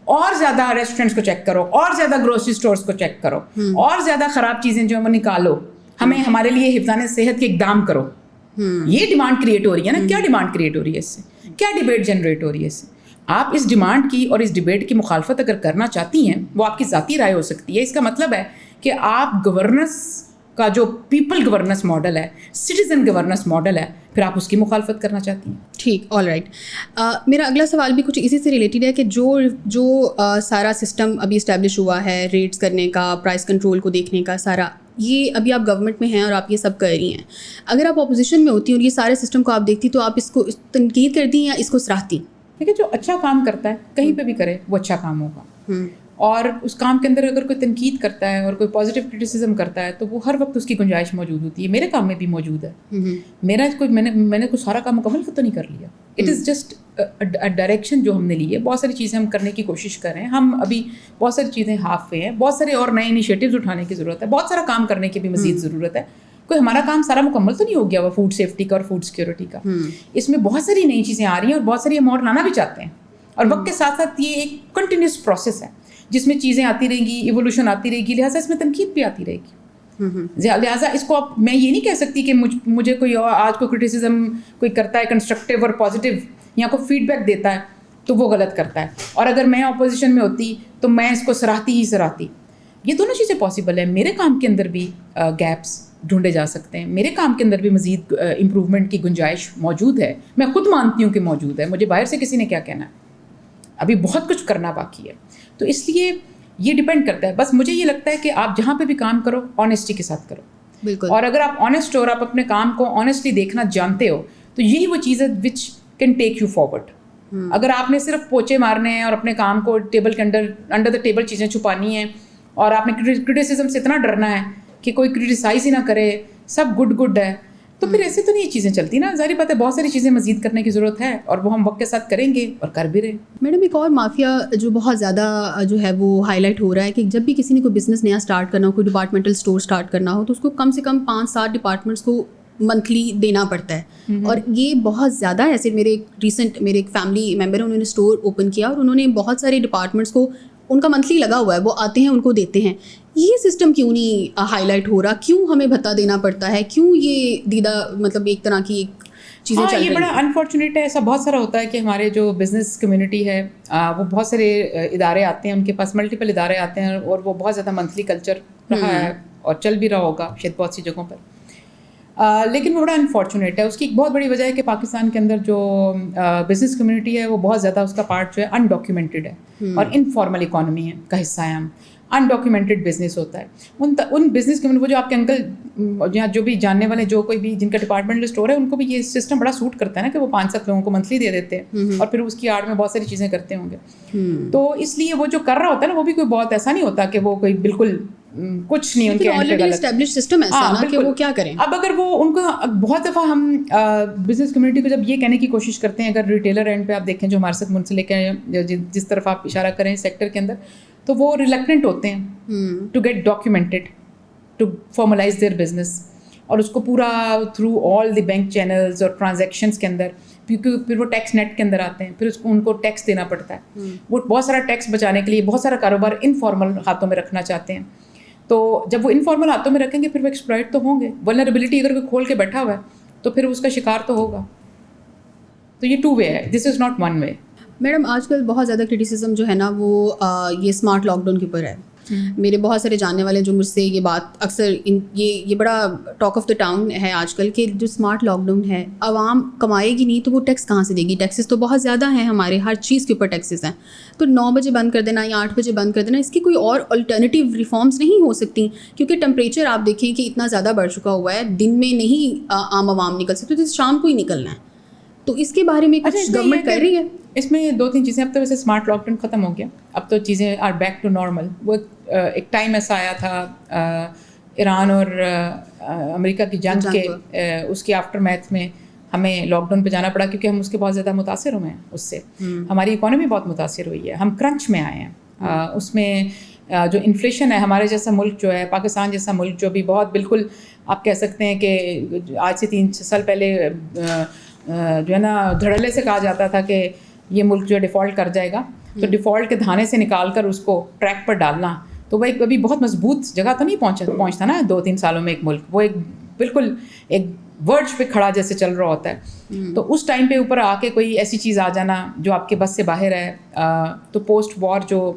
और ज़्यादा रेस्टोरेंट्स को चेक करो, और ज़्यादा ग्रोसरी स्टोर्स को चेक करो, और ज़्यादा ख़राब चीज़ें जो है निकालो, हमें हमारे लिए हिफाज़त सेहत के इक़दाम करो. ये डिमांड क्रिएट हो रही है ना. क्या डिमांड क्रिएट हो रही है इससे? क्या डिबेट जनरेट हो रही है इससे? आप इस डिमांड की और इस डिबेट की मुखालफत अगर करना चाहती हैं, वो आपकी ज़ाती राय हो सकती है. इसका मतलब है कि आप गवर्नेंस का जो पीपल गवर्नेंस मॉडल है, सिटीजन गवर्नेंस मॉडल है, फिर आप उसकी मुखालफत करना चाहती हैं. ठीक, ऑल राइट. मेरा अगला सवाल भी कुछ इसी से रिलेटेड है कि जो सारा सिस्टम अभी इस्टेब्लिश हुआ है, रेट्स करने का, प्राइस कंट्रोल को देखने का, सारा ये अभी आप गवर्नमेंट में हैं और आप ये सब कर रही हैं. अगर आप अपोजिशन में होती और ये सारे सिस्टम को आप देखती, तो आप इसको तनकीद करती या इसको सराहती? देखिए, जो अच्छा काम करता है कहीं पे भी करे वो अच्छा काम होगा, और उस काम के अंदर अगर कोई तनकीद करता है और कोई पॉजिटिव क्रिटिसिज्म करता है, तो वो हर वक्त उसकी गुंजाइश मौजूद होती है. मेरे काम में भी मौजूद है. मैंने कोई सारा काम मुकम्मल तो नहीं कर लिया. اٹ از جسٹ ڈائریکشن جو ہم نے لی ہے. بہت ساری چیزیں ہم کرنے کی کوشش کر رہے ہیں. ہم ابھی بہت ساری چیزیں ہاف وے ہیں, بہت سارے اور نئے انیشیٹیوز اٹھانے کی ضرورت ہے, بہت سارا کام کرنے کی بھی مزید ضرورت ہے. کوئی ہمارا کام سارا مکمل تو نہیں ہو گیا ہوا فوڈ سیفٹی کا اور فوڈ سیکورٹی کا. اس میں بہت ساری نئی چیزیں آ رہی ہیں اور بہت ساری ہم اور لانا بھی چاہتے ہیں. اور وقت کے ساتھ ساتھ یہ ایک کنٹینیوس پروسیس ہے جس میں چیزیں آتی رہیں گی, ایوولوشن آتی رہے گی, لہٰذا اس میں تنقید بھی آتی رہے گی. لہٰذا اس کو اب میں یہ نہیں کہہ سکتی کہ مجھے کوئی آج کوئی کرٹیسزم کوئی کرتا ہے کنسٹرکٹیو اور پازیٹیو یا کوئی فیڈ بیک دیتا ہے تو وہ غلط کرتا ہے, اور اگر میں اپوزیشن میں ہوتی تو میں اس کو سراہتی. یہ دونوں چیزیں پاسبل ہیں. میرے کام کے اندر بھی گیپس ڈھونڈے جا سکتے ہیں, میرے کام کے اندر بھی مزید امپروومنٹ کی گنجائش موجود ہے. میں خود مانتی ہوں کہ موجود ہے, مجھے باہر سے کسی نے کیا کہنا ہے, ابھی بہت کچھ کرنا باقی ہے. تو اس لیے یہ ڈپینڈ کرتا ہے. بس مجھے یہ لگتا ہے کہ آپ جہاں پہ بھی کام کرو آنیسٹی کے ساتھ کرو. بالکل. اور اگر آپ آنیسٹ ہو اور آپ اپنے کام کو آنیسٹلی دیکھنا جانتے ہو تو یہی وہ چیز ہے which can take you forward. اگر آپ نے صرف پوچے مارنے ہیں اور اپنے کام کو ٹیبل کے انڈر دا ٹیبل چیزیں چھپانی ہیں اور آپ نے کرٹیسزم سے اتنا ڈرنا ہے کہ کوئی کرٹیسائز ہی نہ کرے, سب گڈ ہے, تو پھر ایسے تو نہیں یہ چیزیں چلتی نا. ظاہر بات ہے بہت ساری چیزیں مزید کرنے کی ضرورت ہے اور وہ ہم وقت کے ساتھ کریں گے اور کر بھی رہے. میڈم ایک اور مافیا جو بہت زیادہ جو ہے وہ ہائی لائٹ ہو رہا ہے کہ جب بھی کسی نے کوئی بزنس نیا اسٹارٹ کرنا ہو, کوئی ڈپارٹمنٹل اسٹور اسٹارٹ کرنا ہو, تو اس کو کم سے کم 5-7 ڈپارٹمنٹس کو منتھلی دینا پڑتا ہے. اور یہ بہت زیادہ ایسے میرے ایک فیملی ممبر ہیں, انہوں نے اسٹور اوپن کیا اور انہوں نے بہت سارے ڈپارٹمنٹس کو ان کا منتھلی لگا ہوا ہے, وہ آتے ہیں ان کو دیتے ہیں. یہ سسٹم کیوں نہیں ہائی لائٹ ہو رہا, کیوں ہمیں بھتا دینا پڑتا ہے, کیوں یہ دیدہ مطلب ایک طرح کی چیزیں چل رہی ہیں؟ یہ بڑا انفارچونیٹ ہے. ایسا بہت سارا ہوتا ہے کہ ہمارے جو بزنس کمیونٹی ہے وہ بہت سارے ادارے آتے ہیں, ان کے پاس ملٹیپل ادارے آتے ہیں اور وہ بہت زیادہ منتھلی کلچر رہا ہے اور چل بھی رہا ہوگا شاید بہت سی جگہوں پر. لیکن وہ بڑا انفارچونیٹ ہے. اس کی ایک بہت بڑی وجہ ہے کہ پاکستان کے اندر جو بزنس کمیونٹی ہے وہ بہت زیادہ اس کا پارٹ جو ہے انڈاکیومنٹڈ ہے اور انفارمل اکانومی کا حصہ ہے. ہم انڈاکیومنٹڈ بزنس ہوتا ہے. ان بزنس کمیونٹی وہ جو آپ کے انکل یا جو بھی جاننے والے جو کوئی بھی جن کا ڈپارٹمنٹل اسٹور ہے ان کو بھی یہ سسٹم بڑا سوٹ کرتا ہے نا کہ وہ 5-7 لوگوں کو منتھلی دے دیتے ہیں اور پھر اس کی آڑ میں بہت ساری چیزیں کرتے ہوں گے. تو اس لیے وہ جو کر رہا ہوتا ہے نا وہ بھی کوئی بہت ایسا نہیں ہوتا کہ وہ کوئی بالکل کچھ نہیں ان کے اسٹیبلش سسٹم ایسا نا کہ وہ کیا کریں. اب اگر وہ ان کو بہت دفعہ ہم بزنس کمیونٹی کو جب یہ کہنے کی کوشش کرتے ہیں, اگر ریٹیلر اینڈ پہ آپ دیکھیں جو ہمارے ساتھ منسلک ہیں, جس طرف آپ اشارہ کریں سیکٹر کے اندر, تو وہ ریلیکٹنٹ ہوتے ہیں to get documented to formalize their business, اور اس کو پورا through all the bank channels اور ٹرانزیکشنس کے اندر, کیونکہ پھر وہ ٹیکس نیٹ کے اندر آتے ہیں, پھر اس کو ان کو ٹیکس دینا پڑتا ہے. وہ بہت سارا ٹیکس بچانے کے لیے بہت سارا کاروبار انفارمل ہاتھوں میں رکھنا چاہتے ہیں. تو جب وہ انفارمل ہاتھوں میں رکھیں گے پھر وہ ایکسپلائٹ تو ہوں گے. ولنریبلٹی اگر کوئی کھول کے بیٹھا ہوا ہے تو پھر اس کا شکار تو ہوگا. تو یہ 2 وے ہے, دس از ناٹ 1 وے. میڈم آج کل بہت زیادہ کرٹیسزم جو ہے نا وہ یہ اسمارٹ لاک ڈاؤن کے اوپر ہے. میرے بہت سارے جاننے والے جو مجھ سے یہ بات اکثر یہ بڑا ٹاک آف دا ٹاؤن ہے آج کل کہ جو اسمارٹ لاک ڈاؤن ہے, عوام کمائے گی نہیں تو وہ ٹیکس کہاں سے دے گی. ٹیکسز تو بہت زیادہ ہیں ہمارے, ہر چیز کے اوپر ٹیکسز ہیں. تو 9 بجے بند کر دینا یا 8 بجے بند کر دینا, اس کی کوئی اور الٹرنیٹیو ریفارمس نہیں ہو سکتی؟ کیونکہ ٹمپریچر آپ دیکھیں کہ اتنا زیادہ بڑھ چکا ہوا ہے, دن میں نہیں عام عوام نکل سکتے, تو شام کو ہی نکلنا ہے. تو اس کے بارے میں کچھ گورنمنٹ کر رہی ہے؟ اس میں 2-3 چیزیں. اب تو ویسے اسمارٹ لاک ڈاؤن ختم ہو گیا, اب تو چیزیں آر بیک ٹو نارمل. وہ ایک ٹائم ایسا آیا تھا ایران اور امریکہ کی جنگ کے, اس کے آفٹر میتھ میں ہمیں لاک ڈاؤن پہ جانا پڑا کیونکہ ہم اس کے بہت زیادہ متاثر ہوئے ہیں. اس سے ہماری اکانومی بہت متاثر ہوئی ہے, ہم کرنچ میں آئے ہیں. اس میں جو انفلیشن ہے, ہمارے جیسا ملک جو ہے, پاکستان جیسا ملک جو بھی بہت بالکل آپ کہہ سکتے ہیں کہ آج سے 3 سال پہلے جو ہے نا دھڑلے سے کہا جاتا تھا کہ یہ ملک جو ہے ڈیفالٹ کر جائے گا, تو ڈیفالٹ کے دھانے سے نکال کر اس کو ٹریک پر ڈالنا, تو وہ ایک ابھی بہت مضبوط جگہ تو نہیں پہنچتا نا 2-3 سالوں میں ایک ملک, وہ ایک بالکل ایک ورڈ پہ کھڑا جیسے چل رہا ہوتا ہے. تو اس ٹائم پہ اوپر آ کے کوئی ایسی چیز آ جانا جو آپ کے بس سے باہر ہے, تو پوسٹ وار جو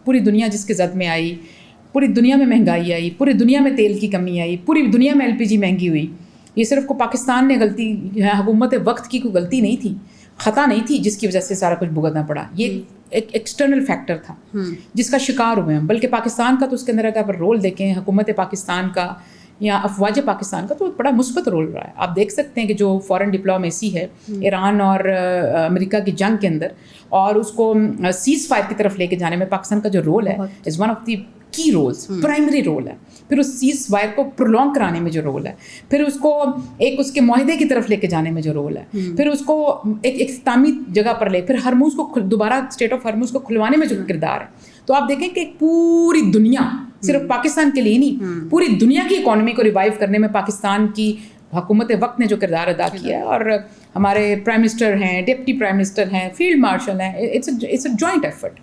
پوری دنیا جس کے زد میں آئی, پوری دنیا میں مہنگائی آئی, پوری دنیا میں تیل کی کمی آئی, پوری دنیا میں LPG مہنگی ہوئی. یہ صرف کو پاکستان نے غلطی, حکومت وقت کی کوئی غلطی نہیں تھی, خطا نہیں تھی جس کی وجہ سے سارا کچھ بھگتنا پڑا. یہ ایک ایکسٹرنل فیکٹر تھا جس کا شکار ہوئے ہیں. بلکہ پاکستان کا تو اس کے اندر اگر رول دیکھیں, حکومت پاکستان کا یا افواج پاکستان کا, تو بڑا مثبت رول رہا ہے. آپ دیکھ سکتے ہیں کہ جو فورن ڈپلومیسی ہے ایران اور امریکہ کی جنگ کے اندر, اور اس کو سیز فائر کی طرف لے کے جانے میں پاکستان کا جو رول ہے, از ون آف دی की रोल्स, प्राइमरी रोल है, फिर उस सीज़ फायर को प्रोलॉन्ग कराने में जो रोल है, फिर उसको एक उसके माहदे की तरफ लेके जाने में जो रोल है, फिर उसको एक इख्तितामी जगह पर ले, फिर हरमुज़ को दोबारा स्टेट ऑफ हरमुज़ को खुलवाने में जो किरदार है. तो आप देखें कि पूरी दुनिया, सिर्फ पाकिस्तान के लिए नहीं, पूरी दुनिया की इकॉनमी को रिवाइव करने में पाकिस्तान की हुकूमत वक्त ने जो किरदार अदा किया है. और हमारे प्राइम मिनिस्टर हैं, डिप्टी प्राइम मिनिस्टर हैं, फील्ड मार्शल हैं, इट्स अ जॉइंट एफर्ट.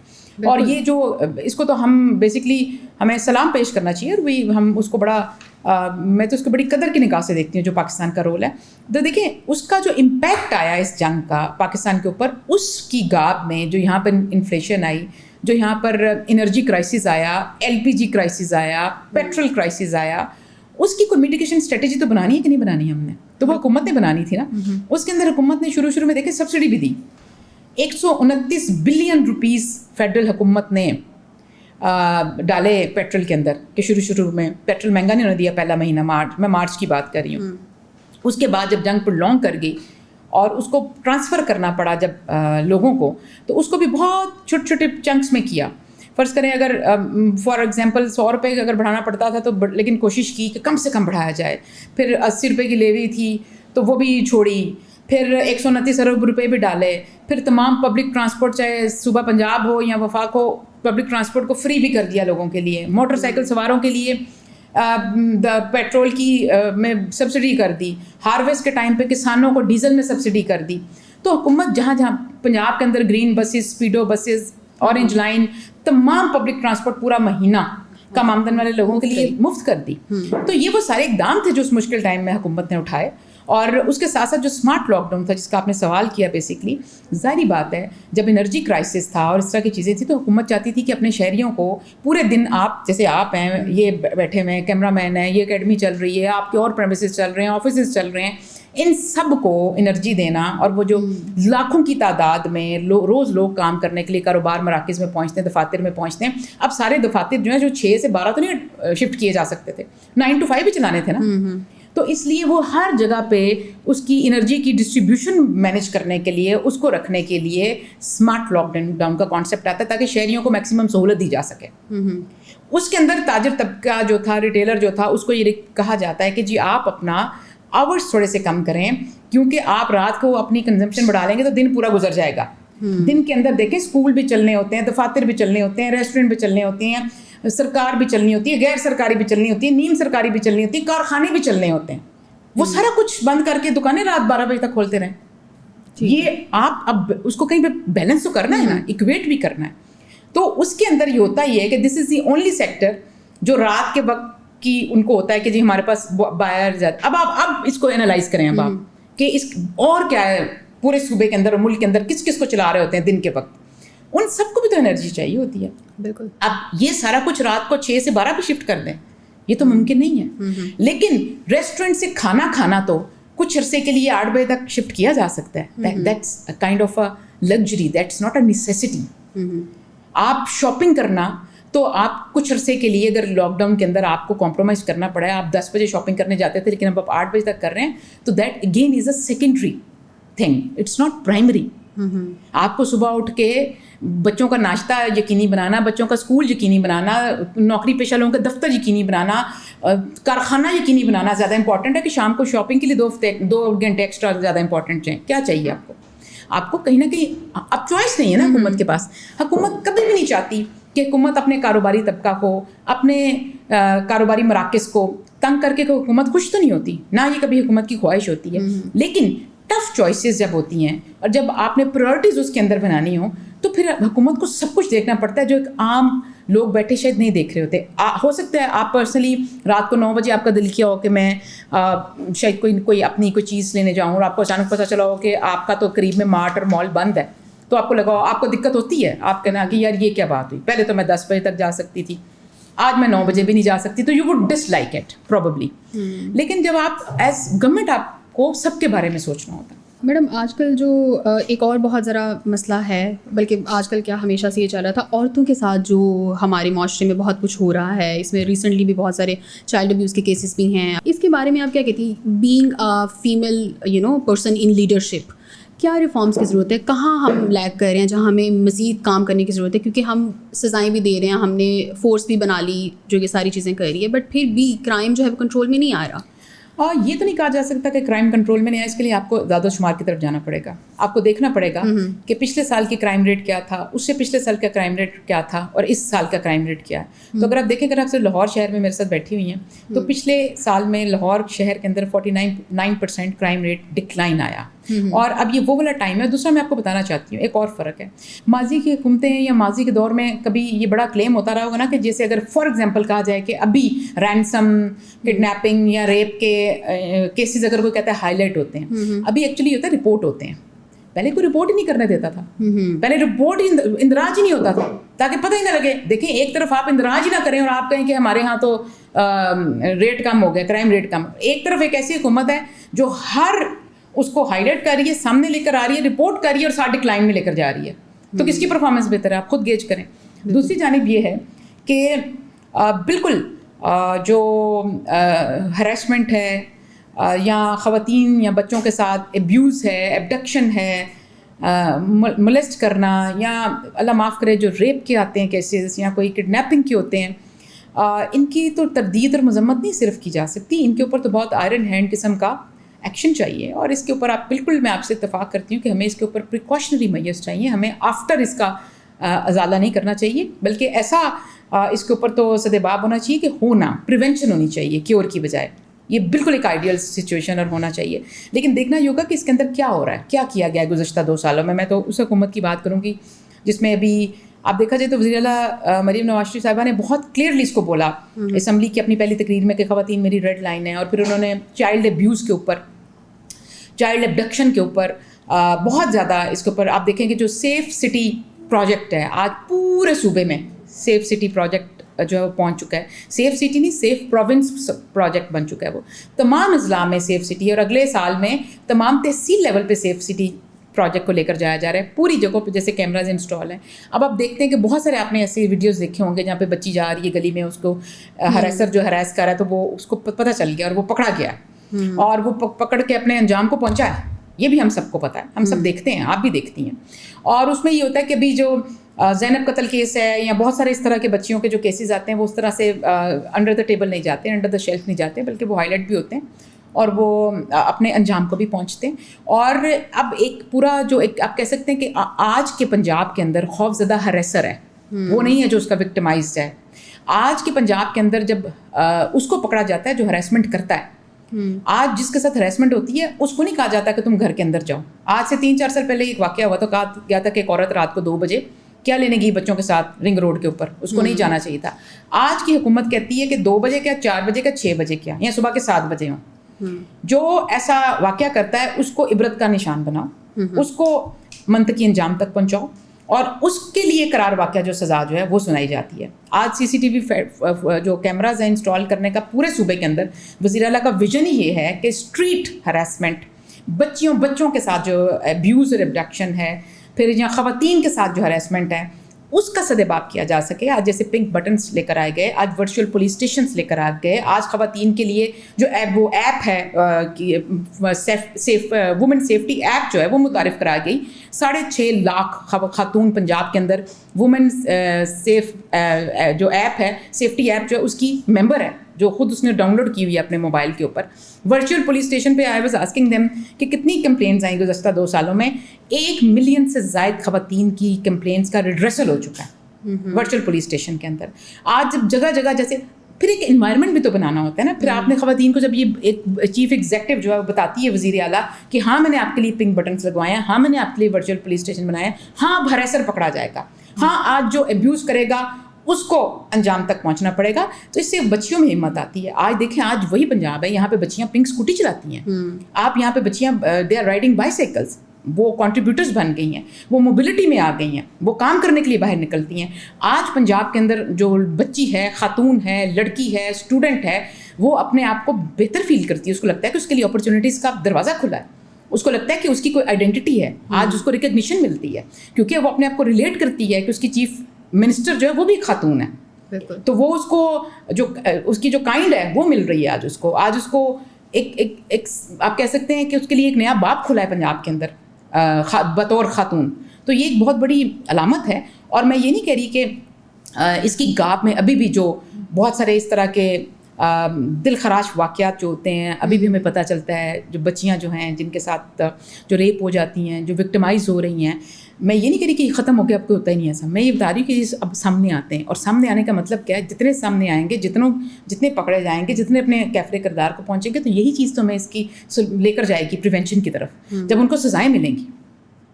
और ये जो इसको तो हम बेसिकली हमें सलाम पेश करना चाहिए, और हम उसको बड़ा मैं तो उसको बड़ी कदर की निगाह से देखती हूँ जो पाकिस्तान का रोल है. तो देखें उसका जो इम्पैक्ट आया इस जंग का पाकिस्तान के ऊपर, उसकी गाब में जो यहाँ पर इन्फ्लेशन आई, जो यहाँ पर एनर्जी क्राइसिस आया, LPG क्राइसिस आया, पेट्रोल क्राइसिस आया, उसकी कोई मिटिगेशन स्ट्रेटेजी तो बनानी है कि नहीं बनानी हमने? तो वो हुकूमत ने बनानी थी ना. उसके अंदर हुकूमत ने शुरू में देखें सब्सिडी भी दी. 129 बिलियन रुपीस फेडरल हुकूमत ने डाले पेट्रोल के अंदर कि शुरू में पेट्रोल महंगा नहीं होने दिया पहला महीना, मार्च की बात कर रही हूँ. उसके बाद जब जंग प्रोलॉन्ग कर गई और उसको ट्रांसफ़र करना पड़ा जब लोगों को, तो उसको भी बहुत छोटे छोटे चंक्स में किया. फ़र्ज़ करें अगर फॉर एग्जांपल 100 रुपये अगर बढ़ाना पड़ता था तो लेकिन कोशिश की कि कम से कम बढ़ाया जाए. फिर 80 रुपये की लेवी थी तो वो भी छोड़ी. फिर 129 अरब रुपये भी डाले. फिर तमाम पब्लिक ट्रांसपोर्ट, चाहे सूबा पंजाब हो या वफाक हो, पब्लिक ट्रांसपोर्ट को फ्री भी कर दिया लोगों के लिए. मोटरसाइकिल सवारों के लिए पेट्रोल की में सब्सिडी कर दी. हार्वेस्ट के टाइम पे किसानों को डीजल में सब्सिडी कर दी. तो हुकूमत जहाँ पंजाब के अंदर green buses, स्पीडो buses, orange line, तमाम पब्लिक ट्रांसपोर्ट पूरा महीना कम आमदन वाले लोगों के लिए मुफ्त कर दी. तो ये वो सारे इकदाम थे जो उस मुश्किल टाइम में हुकूमत ने उठाए. और उसके साथ साथ जो स्मार्ट लॉकडाउन था जिसका आपने सवाल किया, बेसिकली ज़ाहिर बात है जब एनर्जी क्राइसिस था और इस तरह की चीज़ें थी तो हुकूमत चाहती थी कि अपने शहरियों को पूरे दिन, आप जैसे आप हैं, ये बैठे हुए हैं, कैमरा मैन है, ये एकेडमी चल रही है, आपके और प्रेमिसेस चल रहे हैं, ऑफिस चल रहे हैं, इन सब को एनर्जी देना. और वो जो लाखों की तादाद में रोज़ लोग काम करने के लिए कारोबार मराकज़ में पहुँचते हैं, दफातर में पहुँचते हैं. अब सारे दफातर जो हैं जो 6 से 12 तो नहीं शिफ्ट किए जा सकते थे, 9 to 5 भी चलाने थे ना. तो इसलिए वो हर जगह पे उसकी एनर्जी की डिस्ट्रीब्यूशन मैनेज करने के लिए, उसको रखने के लिए स्मार्ट लॉकडाउन का कॉन्सेप्ट आता है ताकि शहरियों को मैक्सिमम सहूलत दी जा सके. उसके अंदर ताजर तबका जो था, रिटेलर जो था, उसको ये कहा जाता है कि जी आप अपना आवर्स थोड़े से कम करें, क्योंकि आप रात को अपनी कंजम्पशन बढ़ा लेंगे तो दिन पूरा गुजर जाएगा. दिन के अंदर देखें स्कूल भी चलने होते हैं, दफातर भी चलने होते हैं, रेस्टोरेंट भी चलने होते हैं, सरकार भी चलनी होती है, गैर सरकारी भी चलनी होती है, नीम सरकारी भी चलनी होती है, कारखाने भी चलने होते हैं. वो सारा कुछ बंद करके दुकानें रात 12 बजे तक खोलते रहें. ये आप अब उसको कहीं पे बैलेंस तो करना है ना, इक्वेट भी करना है. तो उसके अंदर ये होता ही है कि this is the only sector जो रात के वक्त की उनको होता है कि जी हमारे पास बायर ज़्यादा. अब इसको एनालाइज करें अब आप कि इस और क्या है पूरे सूबे के अंदर और मुल्क के अंदर किस किस को चला रहे होते हैं दिन के वक्त. उन सबको भी तो एनर्जी चाहिए होती है. बिल्कुल. अब ये सारा कुछ रात को 6 से 12 भी शिफ्ट कर दें, ये तो मुमकिन नहीं है. लेकिन रेस्टोरेंट से खाना तो कुछ अरसे के लिए 8 बजे तक शिफ्ट किया जा सकता है. That's a kind of a luxury, that's not a necessity. आप शॉपिंग करना तो आप कुछ अरसे के लिए, अगर लॉकडाउन के अंदर आपको कॉम्प्रोमाइज़ करना पड़ा है, आप 10 बजे शॉपिंग करने जाते थे लेकिन अब आप 8 बजे तक कर रहे हैं, तो that again is a secondary thing, it's not primary. आपको सुबह उठ के बच्चों का नाश्ता यकीनी बनाना, बच्चों का स्कूल यकीनी बनाना, नौकरी पेशा लोगों का दफ्तर यकीनी बनाना, कारखाना यकीनी बनाना ज़्यादा इंपॉर्टेंट है कि शाम को शॉपिंग के लिए 2 घंटे एक्स्ट्रा ज़्यादा इंपॉर्टेंट हैं. क्या चाहिए आपको कहीं ना कहीं अब चॉइस नहीं है ना हुकूमत के पास. हुकूमत कभी भी नहीं चाहती कि हुकूमत अपने कारोबारी तबका को, अपने कारोबारी मराकज़ को तंग करके हुकूमत खुश तो नहीं होती ना, ये कभी हुकूमत की ख्वाहिश होती है. लेकिन टफ चॉइसेस जब होती हैं और जब आपने प्रायोरिटीज़ उसके अंदर बनानी हो तो फिर हुकूमत को सब कुछ देखना पड़ता है जो एक आम लोग बैठे शायद नहीं देख रहे होते. हो सकता है आप पर्सनली रात को 9 बजे आपका दिल किया हो कि मैं शायद कोई अपनी कोई चीज़ लेने जाऊँ और आपको अचानक पता चला हो कि आपका तो करीब में मार्ट और मॉल बंद है, तो आपको लगा आपको दिक्कत होती है. आप कहना कि यार ये क्या बात हुई, पहले तो मैं 10 बजे तक जा सकती थी, आज मैं 9 बजे भी नहीं जा सकती. तो you would dislike it probably. लेकिन जब आप एज गवर्नमेंट आपको सबके बारे में सोचना होता है. मैडम आजकल जो एक और बहुत ज़रा मसला है, बल्कि आजकल क्या हमेशा से ये चल रहा था, औरतों के साथ जो हमारे माशरे में बहुत कुछ हो रहा है, इसमें रिसेंटली भी बहुत सारे चाइल्ड अब्यूज़ के केसेस भी हैं. इसके बारे में आप क्या कहती हैं, being a female person in leadership, کیا ریفارمس کی ضرورت ہے, کہاں ہم لیگ کر رہے ہیں جہاں ہمیں مزید کام کرنے کی ضرورت ہے, کیونکہ ہم سزائیں بھی دے رہے ہیں, ہم نے فورس بھی بنا لی جو یہ ساری چیزیں کر رہی ہے, بٹ پھر بھی کرائم جو ہے وہ کنٹرول میں نہیں آ رہا. اور یہ تو نہیں کہا جا سکتا کہ کرائم کنٹرول میں نہیں آیا, اس کے لیے آپ کو زیادہ شمار کی طرف جانا پڑے گا, آپ کو دیکھنا پڑے گا کہ پچھلے سال کی کرائم ریٹ کیا تھا, اس سے پچھلے سال کا کرائم ریٹ کیا تھا, اور اس سال کا کرائم ریٹ کیا ہے. تو اگر آپ دیکھیں, اگر آپ صرف لاہور شہر میں میرے ساتھ بیٹھی ہوئی ہیں, تو پچھلے سال میں لاہور شہر کے اندر 49% کرائم ریٹ ڈکلائن آیا, اور اب یہ وہ والا ٹائم ہے. دوسرا میں آپ کو بتانا چاہتی ہوں ایک اور فرق ہے, ماضی کی حکومتیں یا ماضی کے دور میں کبھی یہ بڑا کلیم ہوتا رہا ہوگا نا کہ جیسے اگر فار ایگزامپل کہا جائے کہ ابھی رینسم, کڈنیپنگ یا ریپ کے کیسز اگر کوئی کہتا ہے ہائی لائٹ ہوتے ہیں, ابھی ایکچولی ہوتا ہے رپورٹ ہوتے ہیں. پہلے کوئی رپورٹ ہی نہیں کرنے دیتا تھا, پہلے رپورٹ ہی اندراج ہی نہیں ہوتا تھا, تاکہ پتہ ہی نہ لگے. دیکھیں ایک طرف آپ اندراج ہی نہ کریں اور آپ کہیں کہ ہمارے ہاں تو ریٹ کم ہو گیا, کرائم ریٹ کم. ایک طرف ایک ایسی حکومت ہے جو ہر اس کو ہائی لائٹ کر رہی ہے, سامنے لے کر آ رہی ہے, رپورٹ کر رہی ہے اور 60 ڈکلائن میں لے کر جا رہی ہے. تو کس کی پرفارمنس بہتر ہے, آپ خود گیج کریں. دوسری جانب یہ ہے کہ بالکل جو ہریسمنٹ ہے یا خواتین یا بچوں کے ساتھ ایبیوز ہے, ایبڈکشن ہے, مولسٹ کرنا, یا اللہ معاف کرے جو ریپ کے آتے ہیں کیسز یا کوئی کڈنیپنگ کے ہوتے ہیں, ان کی تو تردید اور مذمت نہیں صرف کی جا سکتی, ان کے اوپر تو بہت آئرن ہینڈ قسم کا ایکشن چاہیے. اور اس کے اوپر آپ بالکل, میں آپ سے اتفاق کرتی ہوں کہ ہمیں اس کے اوپر پریکاشنری میجرز چاہیے. ہمیں آفٹر اس کا ازالہ نہیں کرنا چاہیے, بلکہ ایسا اس کے اوپر تو سدباب ہونا چاہیے کہ ہونا, پریونشن ہونی چاہیے کیور کی بجائے. یہ بالکل ایک آئیڈیل سچویشن اور ہونا چاہیے. لیکن دیکھنا یہ ہوگا کہ اس کے اندر کیا ہو رہا ہے, کیا کیا گیا ہے گزشتہ 2 سالوں میں. میں تو اس حکومت کی بات کروں گی جس میں ابھی آپ دیکھا جائے تو وزیر اعلیٰ مریم نواز شریف صاحبہ نے بہت کلیئرلی اس کو بولا اسمبلی کی اپنی پہلی تقریر میں کہ خواتین میری ریڈ لائن ہے. اور پھر انہوں نے چائلڈ ایبیوز کے اوپر, چائلڈ ایبڈکشن کے اوپر بہت زیادہ اس کے اوپر آپ دیکھیں کہ جو سیف سٹی پروجیکٹ ہے, آج پورے صوبے میں سیف سٹی پروجیکٹ جو ہے وہ پہنچ چکا ہے. سیف سٹی نہیں, سیف پروونس پروجیکٹ بن چکا ہے. وہ تمام اضلاع میں سیف سٹی ہے, اور اگلے سال میں تمام تحصیل لیول پہ سیف سٹی پروجیکٹ کو لے کر جایا جا رہا ہے. پوری جگہوں پہ جیسے کیمراز انسٹال ہیں. اب آپ دیکھتے ہیں کہ بہت سارے آپ نے ایسے ویڈیوز دیکھے ہوں گے جہاں پہ بچی جا رہی ہے گلی میں, اس کو ہراسر جو ہراس کر رہا ہے تو وہ اس کو پتہ چل گیا اور وہ پکڑا گیا, اور وہ پکڑ کے اپنے انجام کو پہنچا ہے. یہ بھی ہم سب کو پتہ ہے, ہم سب دیکھتے ہیں, آپ بھی دیکھتی ہیں. اور اس میں یہ ہوتا ہے کہ ابھی جو زینب قتل کیس ہے یا بہت سارے اس طرح کے بچیوں کے جو کیسز آتے ہیں, وہ اس طرح سے انڈر دا ٹیبل نہیں جاتے, انڈر دا شیلف نہیں جاتے, بلکہ وہ ہائی لائٹ بھی ہوتے ہیں اور وہ اپنے انجام کو بھی پہنچتے ہیں. اور اب ایک پورا جو ایک آپ کہہ سکتے ہیں کہ آج کے پنجاب کے اندر خوف زدہ ہریسر ہے, وہ نہیں ہے جو اس کا وکٹمائزڈ ہے. آج کے پنجاب کے اندر جب اس کو پکڑا جاتا ہے جو ہراسمنٹ کرتا ہے, آج جس کے ساتھ ہراسمنٹ ہوتی ہے اس کو نہیں کہا جاتا کہ تم گھر کے اندر جاؤ. آج سے 3-4 سال پہلے ایک واقعہ ہوا تو کہا گیا تھا کہ ایک عورت رات کو 2 بجے کیا لینے گئی بچوں کے ساتھ رنگ روڈ کے اوپر, اس کو نہیں جانا چاہیے تھا. آج کی حکومت کہتی ہے کہ 2 بجے کیا, 4 بجے کیا, 6 بجے کیا, یا صبح کے 7 بجے ہوں. جو ایسا واقعہ کرتا ہے اس کو عبرت کا نشان بناؤ, اس کو منطقی انجام تک پہنچاؤ, اور اس کے لیے قرار واقعہ جو سزا جو ہے وہ سنائی جاتی ہے. آج CCTV جو کیمراز ہیں انسٹال کرنے کا پورے صوبے کے اندر, وزیر اعلیٰ کا ویژن ہی یہ ہے کہ اسٹریٹ ہراسمنٹ, بچوں کے ساتھ جو ایبیوز اور ایبڈکشن ہے, پھر یہاں خواتین کے ساتھ جو ہراسمنٹ ہے, اس کا سدباب کیا جا سکے. آج جیسے پنک بٹنس لے کر آئے گئے, آج ورچوئل پولیس اسٹیشنس لے کر آ گئے, آج خواتین کے لیے جو وہ ایپ ہے سیف وومن سیفٹی ایپ جو ہے وہ متعارف کرا گئی. 6.5 لاکھ خاتون پنجاب کے اندر وومن سیف جو ایپ ہے, سیفٹی ایپ جو ہے اس کی ممبر ہے, جو خود اس نے ڈاؤن لوڈ کی ہوئی ہے اپنے موبائل کے اوپر. ورچوئل پولیس اسٹیشن پہ آئی واز آسکنگ دیم کہ کتنی کمپلینس آئیں گزشتہ 2 سالوں میں. 1 ملین سے زائد خواتین کی کمپلینس کا ریڈریسل ہو چکا ہے ورچوئل پولیس اسٹیشن کے اندر. آج جب جگہ جگہ جیسے پھر ایک انوائرمنٹ بھی تو بنانا ہوتا ہے نا. پھر آپ نے خواتین کو جب یہ ایک چیف ایگزیکٹو جو ہے وہ بتاتی ہے وزیر اعلیٰ کہ ہاں میں نے آپ کے لیے پنک بٹنس لگوائے ہیں, ہاں میں نے آپ کے لیے ورچوئل پولیس اسٹیشن بنایا, ہاں اب ہراسر پکڑا جائے گا, ہاں آج جو ایبیوز کرے گا اس کو انجام تک پہنچنا پڑے گا, تو اس سے بچیوں میں ہمت آتی ہے. آج دیکھیں, آج وہی پنجاب ہے, یہاں پہ بچیاں پنک اسکوٹی چلاتی ہیں. آپ یہاں پہ بچیاں دے آر رائڈنگ بائیسیکلس, وہ کنٹریبیوٹرز بن گئی ہیں, وہ موبلٹی میں آ گئی ہیں, وہ کام کرنے کے لیے باہر نکلتی ہیں. آج پنجاب کے اندر جو بچی ہے, خاتون ہے, لڑکی ہے, اسٹوڈنٹ ہے, وہ اپنے آپ کو بہتر فیل کرتی ہے. اس کو لگتا ہے کہ اس کے لیے اپرچونیٹیز کا دروازہ کھلا ہے, اس کو لگتا ہے کہ اس کی کوئی آئیڈینٹی ہے. آج اس کو ریکگنیشن ملتی ہے کیونکہ وہ اپنے آپ کو ریلیٹ کرتی ہے کہ اس کی چیف منسٹر جو ہے وہ بھی خاتون ہے. تو وہ اس کو جو اس کی جو کائنڈ ہے وہ مل رہی ہے آج اس کو ایک آپ کہہ سکتے ہیں کہ اس کے لیے ایک نیا باب کھلا ہے پنجاب کے اندر. بطور خاتون. تو یہ ایک بہت بڑی علامت ہے. اور میں یہ نہیں کہہ رہی کہ اس کی گاپ میں ابھی بھی جو بہت سارے اس طرح کے دل خراش واقعات جو ہوتے ہیں ابھی بھی ہمیں پتہ چلتا ہے, جو بچیاں جو ہیں جن کے ساتھ جو ریپ ہو جاتی ہیں, جو وکٹمائز ہو رہی ہیں. میں یہ نہیں کہہ رہی کہ یہ ختم ہو گیا, اب کوئی ہوتا ہی نہیں ایسا. میں یہ بتا رہی ہوں کہ یہ اب سامنے آتے ہیں, اور سامنے آنے کا مطلب کیا ہے, جتنے سامنے آئیں گے, جتنے پکڑے جائیں گے, جتنے اپنے کیفرے کردار کو پہنچیں گے, تو یہی چیز تو ہمیں اس کی لے کر جائے گی پریونشن کی طرف. جب ان کو سزائیں ملیں گی,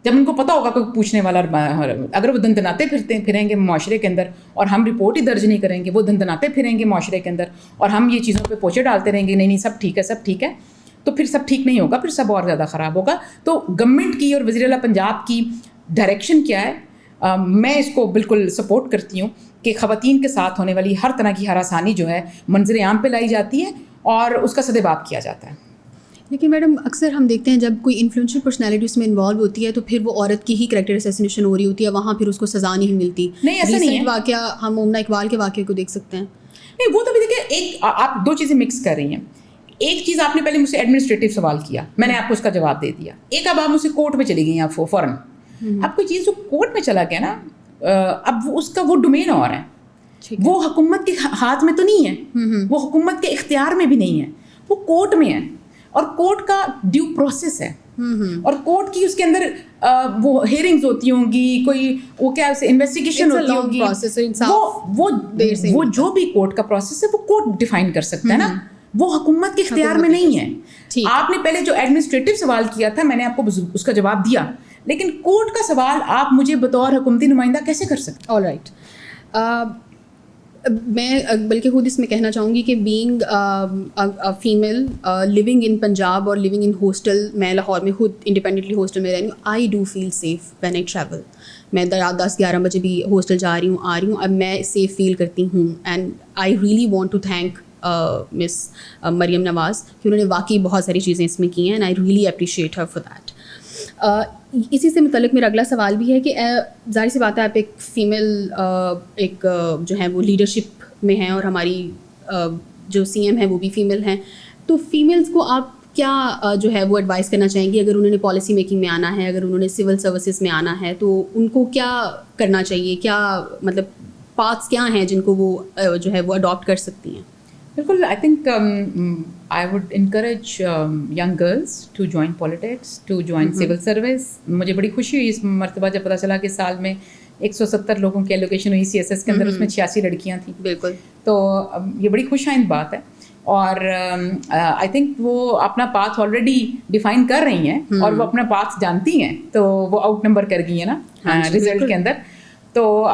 جب ان کو پتہ ہوگا کوئی پوچھنے والا, اگر وہ دندناتے پھریں گے معاشرے کے اندر اور ہم رپورٹ ہی درج نہیں کریں گے, وہ دندناتے پھریں گے معاشرے کے اندر اور ہم یہ چیزوں پہ پوچھے ڈالتے رہیں گے, نہیں سب ٹھیک ہے, سب ٹھیک ہے, تو پھر سب ٹھیک نہیں ہوگا, پھر سب اور زیادہ خراب ہوگا. تو گورنمنٹ کی اور وزیر اعلیٰ پنجاب کی ڈائریکشن کیا ہے, میں اس کو بالکل سپورٹ کرتی ہوں کہ خواتین کے ساتھ ہونے والی ہر طرح کی ہراسانی جو ہے منظر عام پہ لائی جاتی ہے اور اس کا سدباب کیا جاتا ہے. لیکن میڈم اکثر ہم دیکھتے ہیں جب کوئی انفلوئنشل پرسنالٹی اس میں انوالو ہوتی ہے تو پھر وہ عورت کی ہی کریکٹر اسیسینیشن ہو رہی ہوتی ہے, وہاں پھر اس کو سزا نہیں ملتی. نہیں, ایسا نہیں ہے. واقعہ ہم مومنہ اقبال کے واقعے کو دیکھ سکتے ہیں. نہیں, وہ تو بھی دیکھیں, ایک آپ دو چیزیں مکس کر رہی ہیں. ایک چیز آپ نے پہلے مجھ سے ایڈمنسٹریٹو سوال کیا, میں نے آپ کو اس کا جواب دے دیا. ایک اب آپ مجھ سے کورٹ میں چلی گئی آپ فوراً. اب کوئی چیز جو کورٹ میں چلا گیا نا, اب اس کا وہ ڈومین اور ہے, وہ حکومت کے ہاتھ میں تو نہیں ہے, وہ حکومت کے اختیار میں بھی نہیں ہے, وہ کورٹ میں ہے. اور کورٹ کا ڈیو پروسیس ہے, اور کورٹ کی اس کے اندر وہ ہیئرنگز ہوتی ہوں گی, کوئی وہ کیا انویسٹیگیشن ہوتی ہوگی, وہ جو بھی کورٹ کا پروسیس ہے وہ کورٹ ڈیفائن کر سکتا ہے نا, وہ حکومت کے اختیار میں نہیں ہے. آپ نے پہلے جو ایڈمنسٹریٹو سوال کیا تھا میں نے آپ کو اس کا جواب دیا, لیکن کورٹ کا سوال آپ مجھے بطور حکومتی نمائندہ کیسے کر سکتے؟ آل رائٹ, میں بلکہ خود اس میں کہنا چاہوں گی کہ being female living in Punjab اور لیونگ ان ہاسٹل, میں لاہور میں خود انڈیپینڈنٹلی ہاسٹل میں رہ رہی ہوں. I do feel safe when I travel. میں رات 10-11 بجے بھی ہاسٹل جا رہی ہوں, آ رہی ہوں, اب میں سیف فیل کرتی ہوں. And I really want to thank miss Maryam Nawaz کہ انہوں نے واقعی بہت ساری چیزیں اس میں کی ہیں, and I really appreciate her for that. اسی سے متعلق میرا اگلا سوال بھی ہے کہ ظاہر سی بات ہے آپ ایک فیمیل ایک جو ہے وہ لیڈرشپ میں ہیں اور ہماری جو سی ایم ہیں وہ بھی فیمیل ہیں, تو فیمیلز کو آپ کیا جو ہے وہ ایڈوائز کرنا چاہیں گی اگر انہوں نے پالیسی میکنگ میں آنا ہے, اگر انہوں نے سول سروسز میں آنا ہے, تو ان کو کیا کرنا چاہیے, کیا مطلب پاتھس کیا ہیں جن کو وہ جو ہے وہ اڈاپٹ کر سکتی ہیں؟ بالکل, I think I would encourage young girls to join politics, to join civil service. مجھے بڑی خوشی ہوئی اس مرتبہ جب پتہ چلا کہ سال میں 170 لوگوں کی ایلوکیشن ہوئی سی ایس ایس کے اندر, اس میں 86 لڑکیاں تھیں. بالکل, تو یہ بڑی خوش آئند بات ہے, اور آئی تھنک وہ اپنا پاتھ آلریڈی ڈیفائن کر رہی ہیں اور وہ اپنا پاتھ جانتی ہیں, تو وہ آؤٹ نمبر کر گئی ہیں نا رزلٹ کے اندر. تو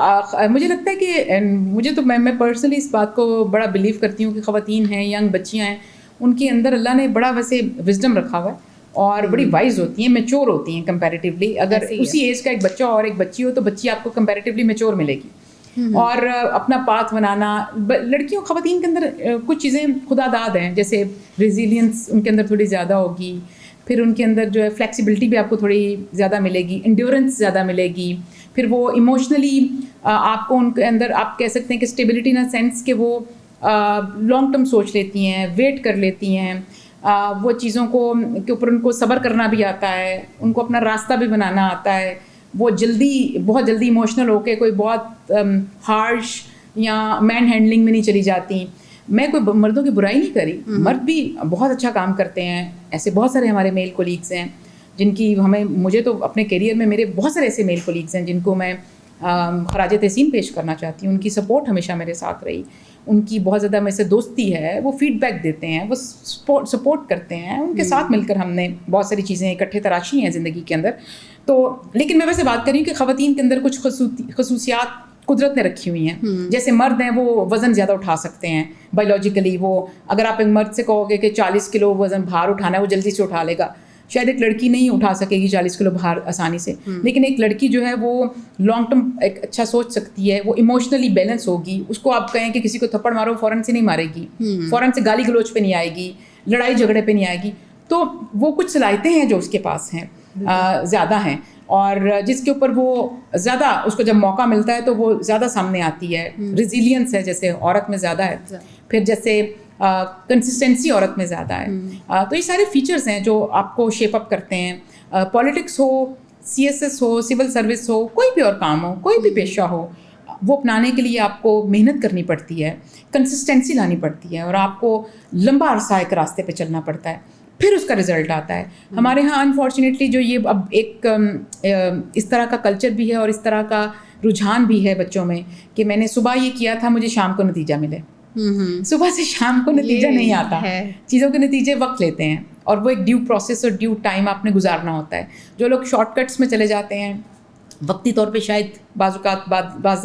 مجھے لگتا ہے کہ مجھے تو میں پرسنلی اس بات کو بڑا بلیو کرتی ہوں کہ خواتین ہیں, ینگ بچیاں ہیں, ان کے اندر اللہ نے بڑا ویسے وزڈم رکھا ہوا ہے اور بڑی وائز ہوتی ہیں, میچور ہوتی ہیں کمپیریٹیولی. اگر اسی ایج کا ایک بچہ اور ایک بچی ہو تو بچی آپ کو کمپیریٹیولی میچور ملے گی. اور اپنا پاتھ بنانا, لڑکیوں خواتین کے اندر کچھ چیزیں خدا داد ہیں, جیسے ریزیلینس ان کے اندر تھوڑی زیادہ ہوگی, پھر ان کے اندر جو ہے فلیکسیبلٹی بھی آپ کو تھوڑی زیادہ ملے گی, انڈیورنس زیادہ ملے گی, پھر وہ ایموشنلی آپ کو ان کے اندر آپ کہہ سکتے ہیں کہ اسٹیبلٹی ان سینس کہ وہ لانگ ٹرم سوچ لیتی ہیں, ویٹ کر لیتی ہیں, وہ چیزوں کو کے اوپر ان کو صبر کرنا بھی آتا ہے, ان کو اپنا راستہ بھی بنانا آتا ہے. وہ بہت جلدی ایموشنل ہو کے کوئی بہت ہارش یا مین ہینڈلنگ میں نہیں چلی جاتی. میں کوئی مردوں کی برائی نہیں کری, مرد بھی بہت اچھا کام کرتے ہیں, ایسے بہت سارے ہمارے میل کولیگس ہیں جن کی مجھے تو اپنے کیریئر میں میرے بہت سارے ایسے میل کولیگس ہیں جن کو میں خراج تحسین پیش کرنا چاہتی ہوں. ان کی سپورٹ ہمیشہ میرے ساتھ رہی, ان کی بہت زیادہ میرے سے دوستی ہے, وہ فیڈ بیک دیتے ہیں, وہ سپورٹ کرتے ہیں, ان کے ساتھ مل کر ہم نے بہت ساری چیزیں اکٹھے تراشی ہیں زندگی کے اندر. تو لیکن میں ویسے بات کر رہی ہوں کہ خواتین کے اندر کچھ خصوصیات قدرت نے رکھی ہوئی ہیں. جیسے مرد ہیں وہ وزن زیادہ اٹھا سکتے ہیں بایولوجیکلی, وہ اگر آپ ایک مرد سے کہو گے کہ 40 کلو وزن بھار اٹھانا ہے وہ جلدی سے اٹھا لے گا. شاید ایک لڑکی نہیں اٹھا سکے گی 40 کلو بھار آسانی سے, لیکن ایک لڑکی جو ہے وہ لانگ ٹرم ایک اچھا سوچ سکتی ہے, وہ ایموشنلی بیلنس ہوگی. اس کو آپ کہیں کہ کسی کو تھپڑ مارو فوراً سے نہیں مارے گی, فوراً سے گالی گلوچ پہ نہیں آئے گی, لڑائی جھگڑے پہ نہیں آئے گی. تو وہ کچھ صلاحیتیں ہیں جو اس کے پاس ہیں, زیادہ ہیں, اور جس کے اوپر وہ زیادہ اس کو جب موقع ملتا ہے تو وہ زیادہ سامنے آتی ہے. ریزیلینس ہے جیسے عورت میں زیادہ ہے. پھر جیسے कंसिस्टेंसी औरत में ज़्यादा है। तो ये सारे फीचर्स हैं जो आपको शेप अप करते हैं। पॉलिटिक्स हो, CSS हो, सिविल सर्विस हो, कोई भी और काम हो, कोई भी पेशा हो, वो अपनाने के लिए आपको मेहनत करनी पड़ती है, कंसिस्टेंसी लानी पड़ती है और आपको लंबा अरसा एक रास्ते पे चलना पड़ता है, फिर उसका रिज़ल्ट आता है। हमारे यहाँ अनफॉर्चुनेटली जो ये अब एक इस तरह का कल्चर भी है और इस तरह का रुझान भी है बच्चों में कि मैंने सुबह ये किया था, मुझे शाम को नतीजा मिले। सुबह से शाम को नतीजा नहीं आता है। चीज़ों के नतीजे वक्त लेते हैं और वो एक ड्यू प्रोसेस और ड्यू टाइम आपने गुजारना होता है। जो लोग शॉर्टकट्स में चले जाते हैं, वक्ती तौर पे शायद बाज़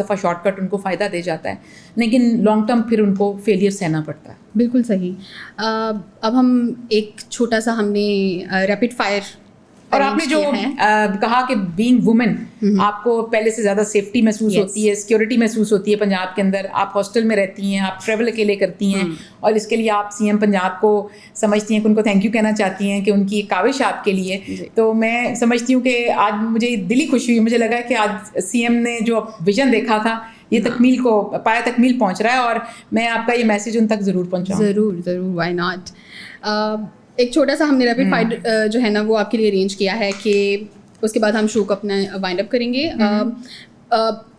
दफ़ा शॉर्टकट उनको फ़ायदा दे जाता है, लेकिन लॉन्ग टर्म फिर उनको फेलियर सहना पड़ता है। बिल्कुल सही। अब हम एक छोटा सा हमने रैपिड फायर और आपने जो कहा कि बीइंग वुमेन आपको पहले से ज़्यादा सेफ्टी महसूस होती है, सिक्योरिटी महसूस होती है पंजाब के अंदर। आप हॉस्टल में रहती हैं, आप ट्रैवल अकेले करती हैं और इसके लिए आप CM पंजाब को समझती हैं कि उनको थैंक यू कहना चाहती हैं कि उनकी एक काविश आपके लिए। तो मैं समझती हूँ कि आज मुझे दिली खुशी हुई, मुझे लगा कि आज CM ने जो विज़न देखा था ये तकमील को पाया तकमील पहुँच रहा है और मैं आपका ये मैसेज उन तक ज़रूर पहुँचाऊँ। ज़रूर, व्हाई नॉट। एक छोटा सा हमने रैपिड फायर जो है ना वो आपके लिए अरेंज किया है कि उसके बाद हम शो को अपना वाइंड अप करेंगे।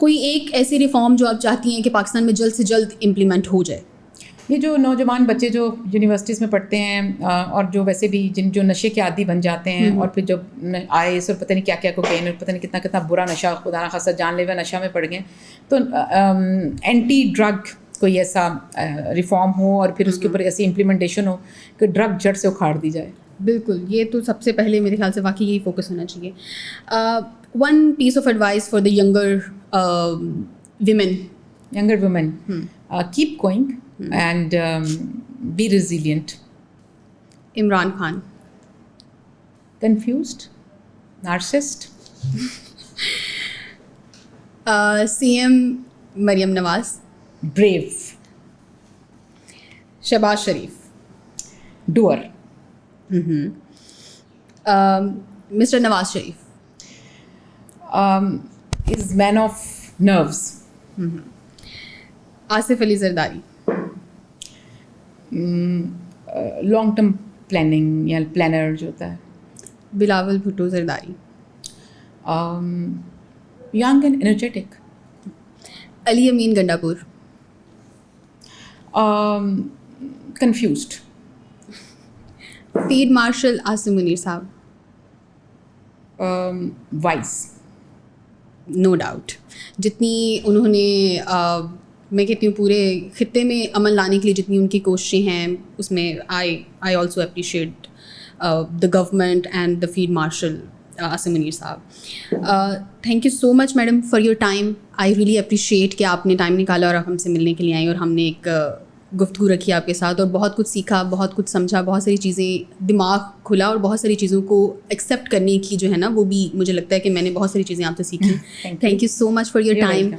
कोई एक ऐसी रिफॉर्म जो आप चाहती हैं कि पाकिस्तान में जल्द से जल्द इम्प्लीमेंट हो जाए? ये जो नौजवान बच्चे जो यूनिवर्सिटीज़ में पढ़ते हैं और जो वैसे भी जो नशे के आदी बन जाते हैं और फिर जब IS और पता नहीं क्या क्या कोकेन और पता नहीं कितना कितना बुरा नशा, खुदा ना खासा जानलेवा नशा में पड़ गए, तो एंटी ड्रग कोई ऐसा रिफॉर्म हो और फिर उसके ऊपर ऐसी इम्प्लीमेंटेशन हो कि ड्रग जड़ से उखाड़ दी जाए। बिल्कुल, ये तो सबसे पहले मेरे ख्याल से वाकई यही फोकस होना चाहिए। One piece of advice for the younger women, keep going and be resilient. Imran Khan. Confused? Narcissist? CM Maryam Nawaz. Brave. Shehbaz Sharif. Doer. Mr. Nawaz Sharif. Is man of nerves. Asif Ali Zardari. Long term planning या planner जो होता है। Bilawal Bhutto Zardari. Young and energetic. Ali Amin Gandapur. Confused. Field marshal Asim Munir साहब। Wise. No doubt, जितनी उन्होंने मैं कहती हूँ पूरे खित्ते में अमल लाने के लिए जितनी उनकी कोशिशें हैं उसमें I also appreciate the government and the field marshal Asim Munir sahab. Thank you so much madam for your time. I really appreciate कि आपने टाइम निकाला और आप हमसे मिलने के लिए आई और हमने एक गुफ्तगू रखी आपके साथ और बहुत कुछ सीखा, बहुत कुछ समझा, बहुत सारी चीज़ें दिमाग खुला और बहुत सारी चीज़ों को एक्सेप्ट करने की जो है ना वो भी मुझे लगता है कि मैंने बहुत सारी चीज़ें आपसे सीखी। Thank you so much for your time.